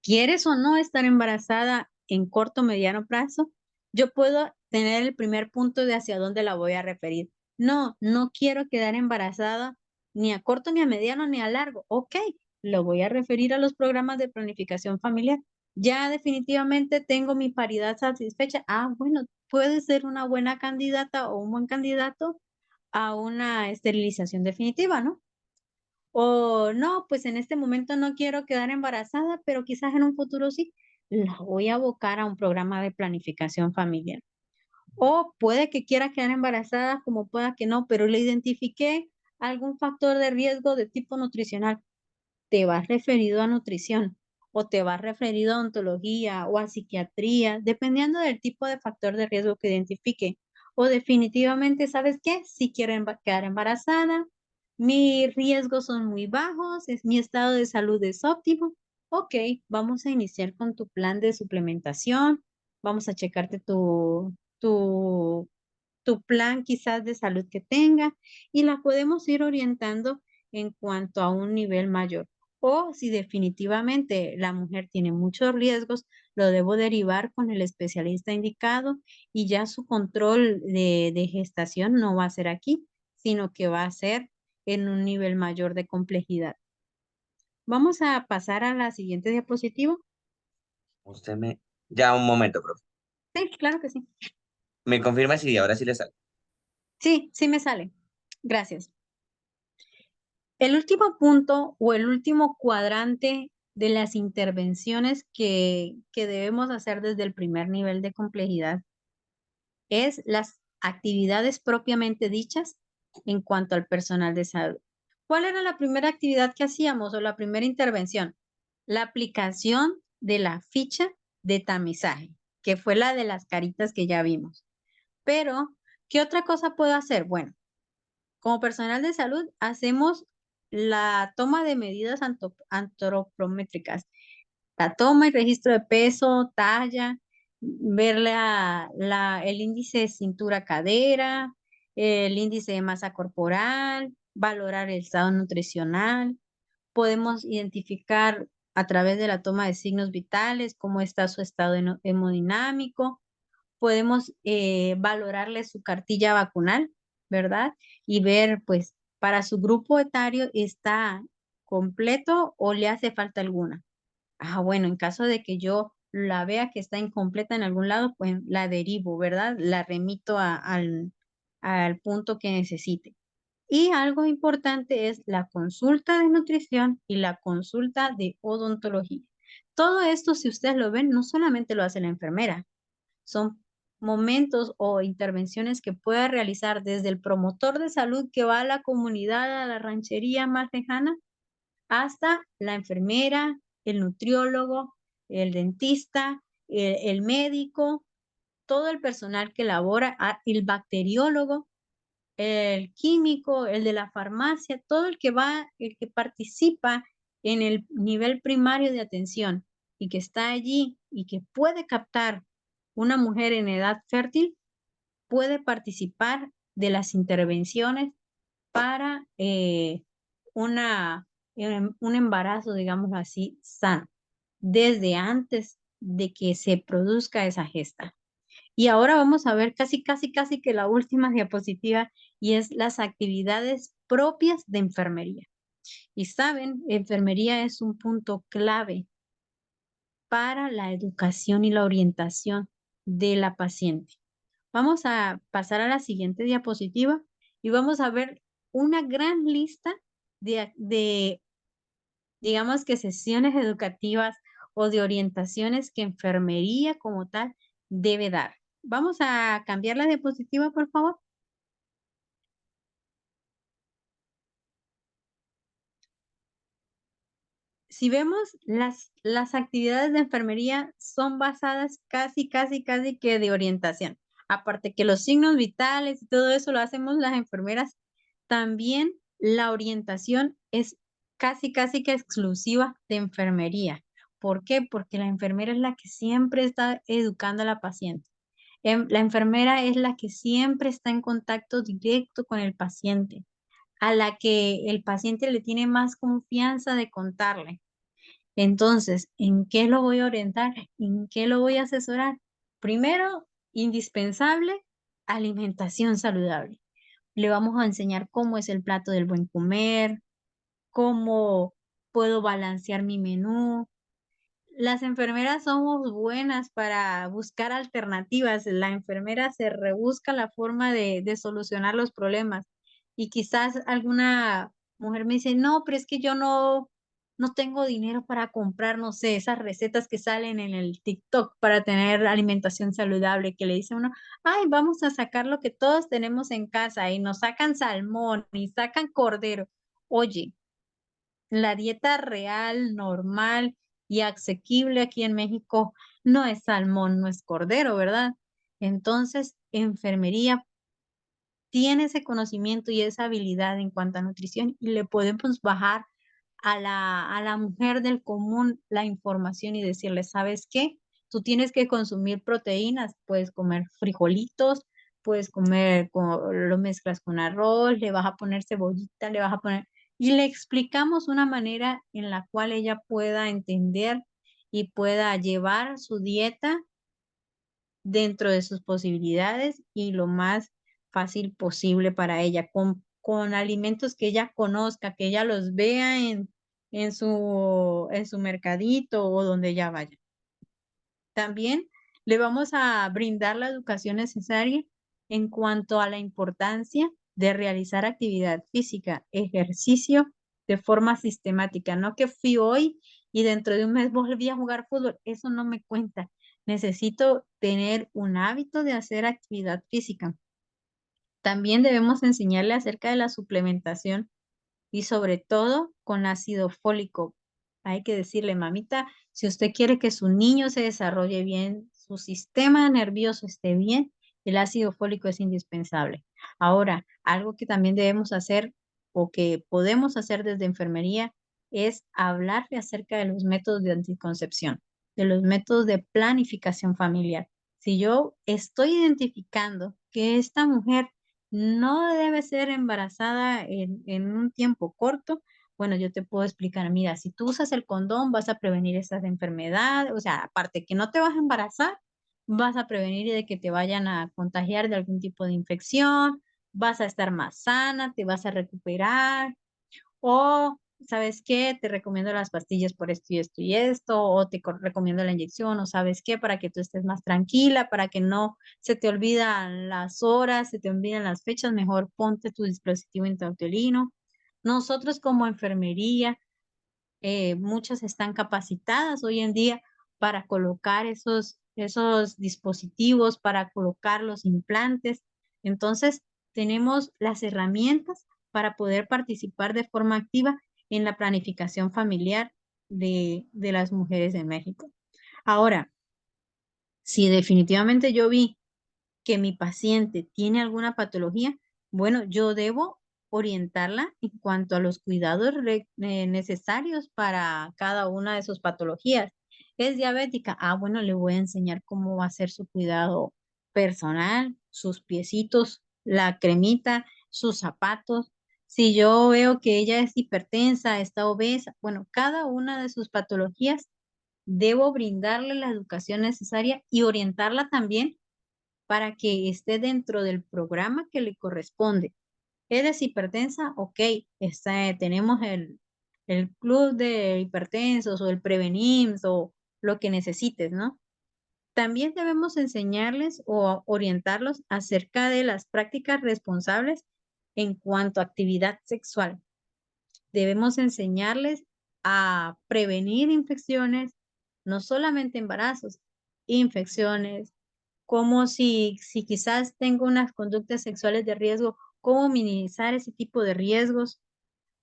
¿quieres o no estar embarazada en corto o mediano plazo? Yo puedo tener el primer punto de hacia dónde la voy a referir. No, no quiero quedar embarazada ni a corto, ni a mediano, ni a largo. Ok, lo voy a referir a los programas de planificación familiar. Ya definitivamente tengo mi paridad satisfecha. Bueno, puede ser una buena candidata o un buen candidato a una esterilización definitiva, ¿no? O no, pues en este momento no quiero quedar embarazada, pero quizás en un futuro sí, la voy a abocar a un programa de planificación familiar. O puede que quiera quedar embarazada, como pueda que no, pero le identifiqué algún factor de riesgo de tipo nutricional. Te vas referido a nutrición o te vas referido a odontología o a psiquiatría, dependiendo del tipo de factor de riesgo que identifique. O definitivamente, ¿sabes qué? Si quiero quedar embarazada, mis riesgos son muy bajos, mi estado de salud es óptimo. Ok, vamos a iniciar con tu plan de suplementación, vamos a checarte tu plan quizás de salud que tenga y la podemos ir orientando en cuanto a un nivel mayor. O si definitivamente la mujer tiene muchos riesgos, lo debo derivar con el especialista indicado y ya su control de gestación no va a ser aquí, sino que va a ser en un nivel mayor de complejidad. Vamos a pasar a la siguiente diapositiva. Usted me... Ya un momento, profe. Sí, claro que sí. ¿Me confirma si ahora sí le sale? Sí, sí me sale. Gracias. El último punto o el último cuadrante de las intervenciones que debemos hacer desde el primer nivel de complejidad es las actividades propiamente dichas en cuanto al personal de salud. ¿Cuál era la primera actividad que hacíamos o la primera intervención? La aplicación de la ficha de tamizaje, que fue la de las caritas que ya vimos. Pero, ¿qué otra cosa puedo hacer? Bueno, como personal de salud hacemos la toma de medidas antropométricas, la toma y registro de peso, talla, ver el índice de cintura-cadera, el índice de masa corporal, valorar el estado nutricional. Podemos identificar a través de la toma de signos vitales cómo está su estado hemodinámico. Podemos valorarle su cartilla vacunal, ¿verdad? Y ver, pues, para su grupo etario está completo o le hace falta alguna. Ah, bueno, en caso de que yo la vea que está incompleta en algún lado, pues la derivo, ¿verdad? La remito al punto que necesite. Y algo importante es la consulta de nutrición y la consulta de odontología. Todo esto, si ustedes lo ven, no solamente lo hace la enfermera, son momentos o intervenciones que pueda realizar desde el promotor de salud que va a la comunidad, a la ranchería más lejana, hasta la enfermera, el nutriólogo, el dentista, el médico, todo el personal que labora, el bacteriólogo, el químico, el de la farmacia, todo el que va, el que participa en el nivel primario de atención y que está allí y que puede captar una mujer en edad fértil, puede participar de las intervenciones para un embarazo, digámoslo así, sano, desde antes de que se produzca esa gesta. Y ahora vamos a ver casi que la última diapositiva y es las actividades propias de enfermería. Y saben, enfermería es un punto clave para la educación y la orientación de la paciente. Vamos a pasar a la siguiente diapositiva y vamos a ver una gran lista de digamos que sesiones educativas o de orientaciones que enfermería como tal debe dar. Vamos a cambiar la diapositiva, por favor. Si vemos las actividades de enfermería son basadas casi que de orientación. Aparte que los signos vitales y todo eso lo hacemos las enfermeras, también la orientación es casi que exclusiva de enfermería. ¿Por qué? Porque la enfermera es la que siempre está educando a la paciente. La enfermera es la que siempre está en contacto directo con el paciente, a la que el paciente le tiene más confianza de contarle. Entonces, ¿en qué lo voy a orientar? ¿En qué lo voy a asesorar? Primero, indispensable, alimentación saludable. Le vamos a enseñar cómo es el plato del buen comer, cómo puedo balancear mi menú. Las enfermeras somos buenas para buscar alternativas. La enfermera se rebusca la forma de solucionar los problemas. y quizás alguna mujer me dice: "No, pero es que yo no tengo dinero para comprar, no sé, esas recetas que salen en el TikTok para tener alimentación saludable", que le dice uno: "Ay, vamos a sacar lo que todos tenemos en casa", y nos sacan salmón y sacan cordero. Oye, la dieta real, normal y asequible aquí en México no es salmón, no es cordero, ¿verdad? Entonces, enfermería tiene ese conocimiento y esa habilidad en cuanto a nutrición y le podemos bajar a la mujer del común la información y decirle: "¿Sabes qué? Tú tienes que consumir proteínas, puedes comer frijolitos, puedes comer lo mezclas con arroz, le vas a poner cebollita, le vas a poner", y le explicamos una manera en la cual ella pueda entender y pueda llevar su dieta dentro de sus posibilidades y lo más fácil posible para ella, con alimentos que ella conozca, que ella los vea en su mercadito o donde ella vaya. También le vamos a brindar la educación necesaria en cuanto a la importancia de realizar actividad física, ejercicio de forma sistemática, no que fui hoy y dentro de un mes volví a jugar fútbol, eso no me cuenta. Necesito tener un hábito de hacer actividad física. También debemos enseñarle acerca de la suplementación y sobre todo con ácido fólico. Hay que decirle, mamita, si usted quiere que su niño se desarrolle bien, su sistema nervioso esté bien, el ácido fólico es indispensable. Ahora, algo que también debemos hacer o que podemos hacer desde enfermería es hablarle acerca de los métodos de anticoncepción, de los métodos de planificación familiar. Si yo estoy identificando que esta mujer no debe ser embarazada en un tiempo corto. Bueno, yo te puedo explicar, mira, si tú usas el condón, vas a prevenir esas enfermedades, o sea, aparte que no te vas a embarazar, vas a prevenir de que te vayan a contagiar de algún tipo de infección, vas a estar más sana, te vas a recuperar, o, ¿sabes qué? Te recomiendo las pastillas por esto y esto y esto, o te recomiendo la inyección, o ¿sabes qué? Para que tú estés más tranquila, para que no se te olvidan las horas, se te olvidan las fechas, mejor ponte tu dispositivo intrauterino. Nosotros como enfermería, muchas están capacitadas hoy en día para colocar esos dispositivos, para colocar los implantes. Entonces, tenemos las herramientas para poder participar de forma activa en la planificación familiar de las mujeres en México. Ahora, si definitivamente yo vi que mi paciente tiene alguna patología, bueno, yo debo orientarla en cuanto a los cuidados necesarios para cada una de sus patologías. ¿Es diabética? Ah, bueno, le voy a enseñar cómo va a ser su cuidado personal, sus piecitos, la cremita, sus zapatos. Si yo veo que ella es hipertensa, está obesa, bueno, cada una de sus patologías, debo brindarle la educación necesaria y orientarla también para que esté dentro del programa que le corresponde. ¿Eres hipertensa? Ok, tenemos el club de hipertensos o el Prevenims o lo que necesites, ¿no? También debemos enseñarles o orientarlos acerca de las prácticas responsables en cuanto a actividad sexual. Debemos enseñarles a prevenir infecciones, no solamente embarazos, infecciones, como si quizás tengo unas conductas sexuales de riesgo, cómo minimizar ese tipo de riesgos,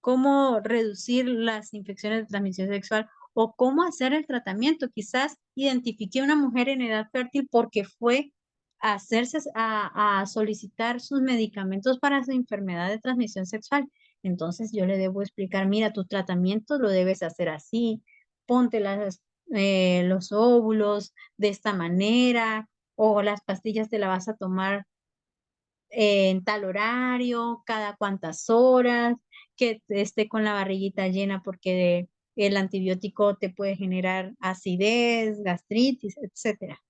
cómo reducir las infecciones de transmisión sexual o cómo hacer el tratamiento. Quizás identifiqué a una mujer en edad fértil porque fue a hacerse a solicitar sus medicamentos para su enfermedad de transmisión sexual. Entonces yo le debo explicar, mira, tu tratamiento lo debes hacer así, ponte los óvulos de esta manera, o las pastillas te las vas a tomar en tal horario, cada cuántas horas, que esté con la barriguita llena porque el antibiótico te puede generar acidez, gastritis, etcétera.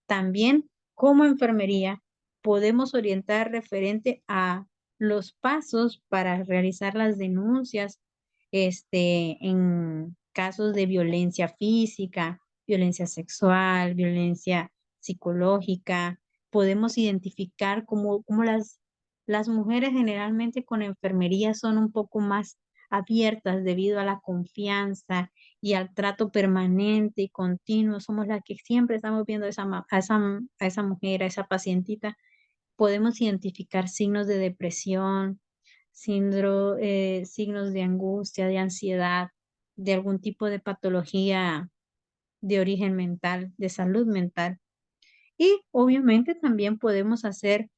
También, como enfermería, podemos orientar referente a los pasos para realizar las denuncias, en casos de violencia física, violencia sexual, violencia psicológica. Podemos identificar cómo las Las mujeres generalmente con enfermería son un poco más abiertas debido a la confianza y al trato permanente y continuo. Somos las que siempre estamos viendo a esa mujer, a esa pacientita. Podemos identificar signos de depresión, signos de angustia, de ansiedad, de algún tipo de patología de origen mental, de salud mental. Y obviamente también podemos hacer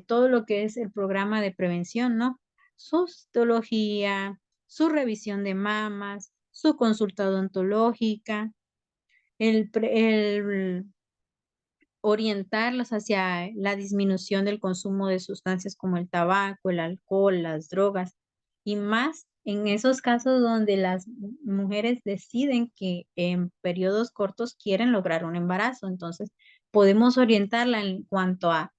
todo lo que es el programa de prevención, ¿no? Su citología, su revisión de mamas, su consulta odontológica, el orientarlos hacia la disminución del consumo de sustancias como el tabaco, el alcohol, las drogas, y más en esos casos donde las mujeres deciden que en periodos cortos quieren lograr un embarazo. Entonces, podemos orientarla en cuanto a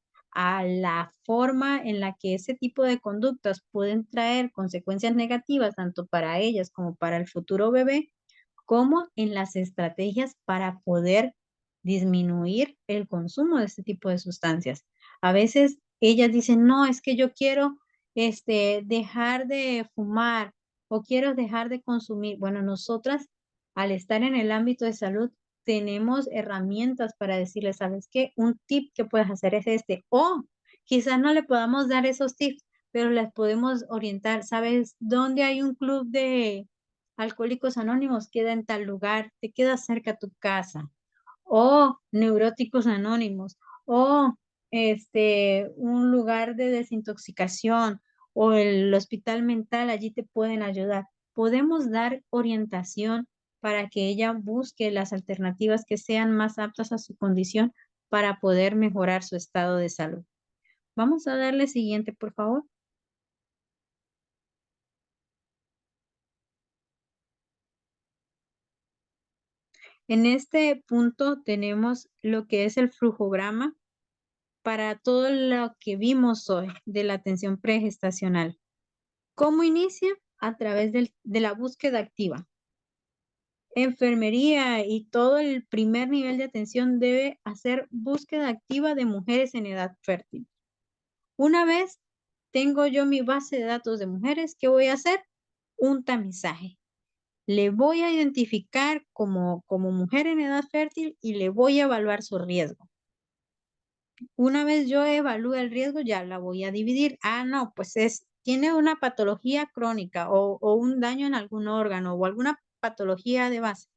la forma en la que ese tipo de conductas pueden traer consecuencias negativas tanto para ellas como para el futuro bebé, como en las estrategias para poder disminuir el consumo de este tipo de sustancias. A veces ellas dicen, no, es que yo quiero dejar de fumar o quiero dejar de consumir. Bueno, nosotras al estar en el ámbito de salud tenemos herramientas para decirles, ¿sabes qué? Un tip que puedes hacer es este. O quizás no le podamos dar esos tips, pero les podemos orientar. ¿Sabes dónde hay un club de Alcohólicos Anónimos? Queda en tal lugar, te queda cerca a tu casa. O Neuróticos Anónimos, o un lugar de desintoxicación, o el hospital mental, allí te pueden ayudar. Podemos dar orientación para que ella busque las alternativas que sean más aptas a su condición para poder mejorar su estado de salud. Vamos a darle siguiente, por favor. En este punto tenemos lo que es el flujograma para todo lo que vimos hoy de la atención pregestacional. ¿Cómo inicia? A través de la búsqueda activa. Enfermería y todo el primer nivel de atención debe hacer búsqueda activa de mujeres en edad fértil. Una vez tengo yo mi base de datos de mujeres, ¿qué voy a hacer? Un tamizaje. Le voy a identificar como mujer en edad fértil y le voy a evaluar su riesgo. Una vez yo evalúe el riesgo, ya la voy a dividir. Ah, no, pues tiene una patología crónica o un daño en algún órgano o alguna patología de base.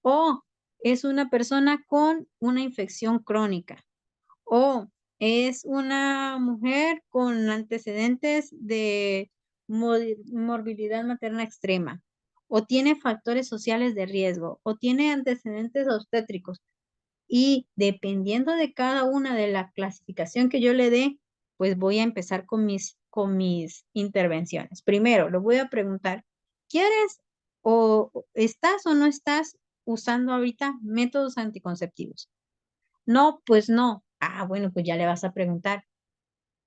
O es una persona con una infección crónica. O es una mujer con antecedentes de morbilidad materna extrema. O tiene factores sociales de riesgo. O tiene antecedentes obstétricos. Y dependiendo de cada una de la clasificación que yo le dé, pues voy a empezar con mis intervenciones. Primero, le voy a preguntar, ¿quieres o estás o no estás usando ahorita métodos anticonceptivos? No, pues no. Ah, bueno, pues ya le vas a preguntar,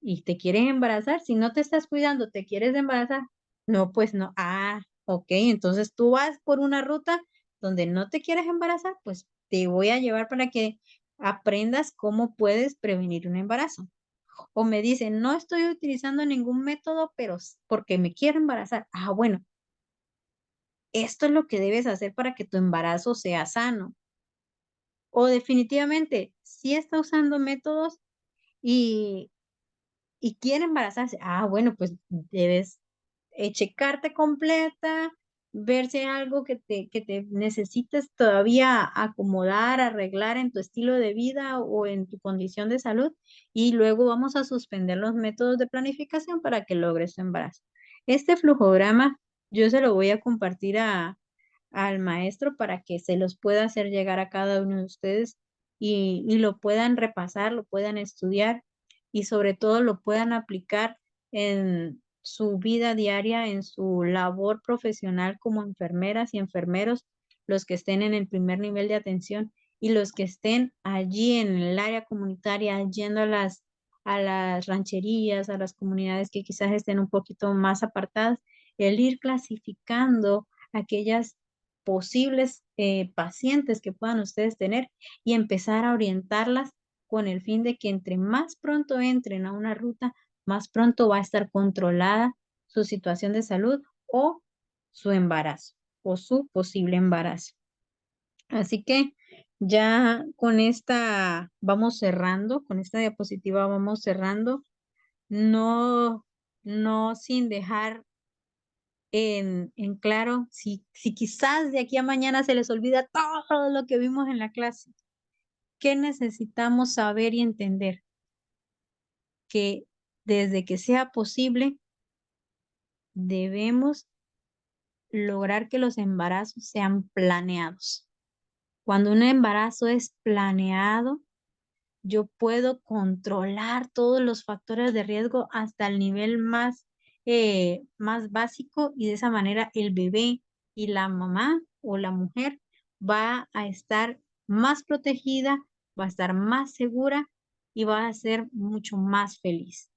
¿y te quieres embarazar? Si no te estás cuidando, ¿te quieres embarazar? No, pues no. Ah, ok, entonces tú vas por una ruta donde no te quieres embarazar, pues te voy a llevar para que aprendas cómo puedes prevenir un embarazo. O me dicen, no estoy utilizando ningún método, pero porque me quiero embarazar. Ah, bueno, esto es lo que debes hacer para que tu embarazo sea sano. O definitivamente, si está usando métodos y quiere embarazarse. Ah, bueno, pues debes checarte completa, ver si hay algo que te necesites todavía acomodar, arreglar en tu estilo de vida o en tu condición de salud, y luego vamos a suspender los métodos de planificación para que logres tu embarazo. Este flujograma yo se lo voy a compartir al maestro para que se los pueda hacer llegar a cada uno de ustedes y lo puedan repasar, lo puedan estudiar y sobre todo lo puedan aplicar en su vida diaria, en su labor profesional como enfermeras y enfermeros, los que estén en el primer nivel de atención y los que estén allí en el área comunitaria, yendo a las rancherías, a las comunidades que quizás estén un poquito más apartadas, el ir clasificando aquellas posibles pacientes que puedan ustedes tener y empezar a orientarlas con el fin de que entre más pronto entren a una ruta, más pronto va a estar controlada su situación de salud o su embarazo o su posible embarazo. Así que ya con esta vamos cerrando, con esta diapositiva vamos cerrando, no, no sin dejar en claro si quizás de aquí a mañana se les olvida todo lo que vimos en la clase. ¿Qué necesitamos saber y entender? Que desde que sea posible, debemos lograr que los embarazos sean planeados. Cuando un embarazo es planeado, yo puedo controlar todos los factores de riesgo hasta el nivel más básico y de esa manera el bebé y la mamá o la mujer va a estar más protegida, va a estar más segura y va a ser mucho más feliz.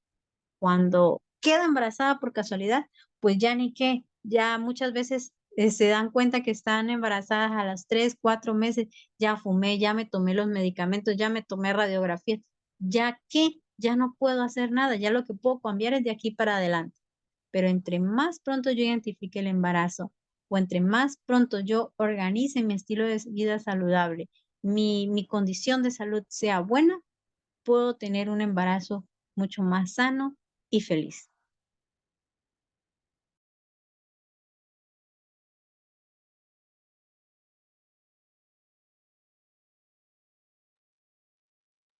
Cuando queda embarazada por casualidad, pues ya ni qué, ya muchas veces se dan cuenta que están embarazadas a las 3, 4 meses, ya fumé, ya me tomé los medicamentos, ya me tomé radiografías, ya que ya no puedo hacer nada, ya lo que puedo cambiar es de aquí para adelante. Pero entre más pronto yo identifique el embarazo o entre más pronto yo organice mi estilo de vida saludable, mi condición de salud sea buena, puedo tener un embarazo mucho más sano y feliz.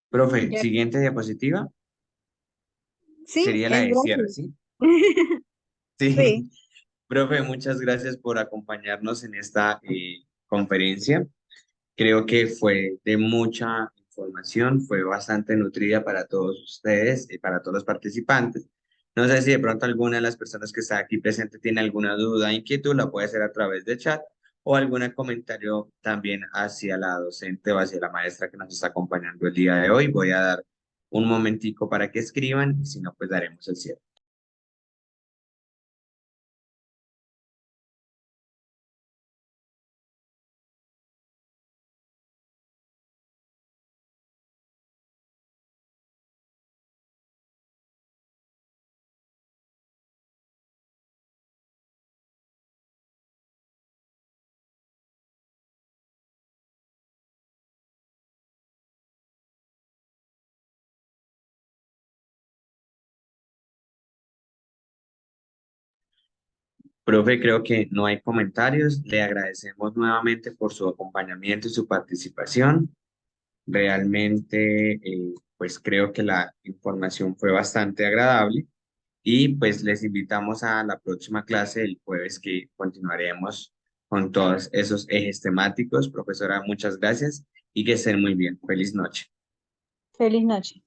Profe, Ya. siguiente diapositiva Sí, sería la el de cierre, brócoli. ¿sí? Sí, Sí. Profe, muchas gracias por acompañarnos en esta conferencia. Creo que fue de mucha información, fue bastante nutrida para todos ustedes y para todos los participantes. No sé si de pronto alguna de las personas que está aquí presente tiene alguna duda, inquietud, la puede hacer a través de chat o algún comentario también hacia la docente o hacia la maestra que nos está acompañando el día de hoy. Voy a dar un momentico para que escriban y si no, pues daremos el cierre. Profe, creo que no hay comentarios. Le agradecemos nuevamente por su acompañamiento y su participación. Realmente, pues creo que la información fue bastante agradable y pues les invitamos a la próxima clase el jueves que continuaremos con todos esos ejes temáticos. Profesora, muchas gracias y que estén muy bien. Feliz noche. feliz noche.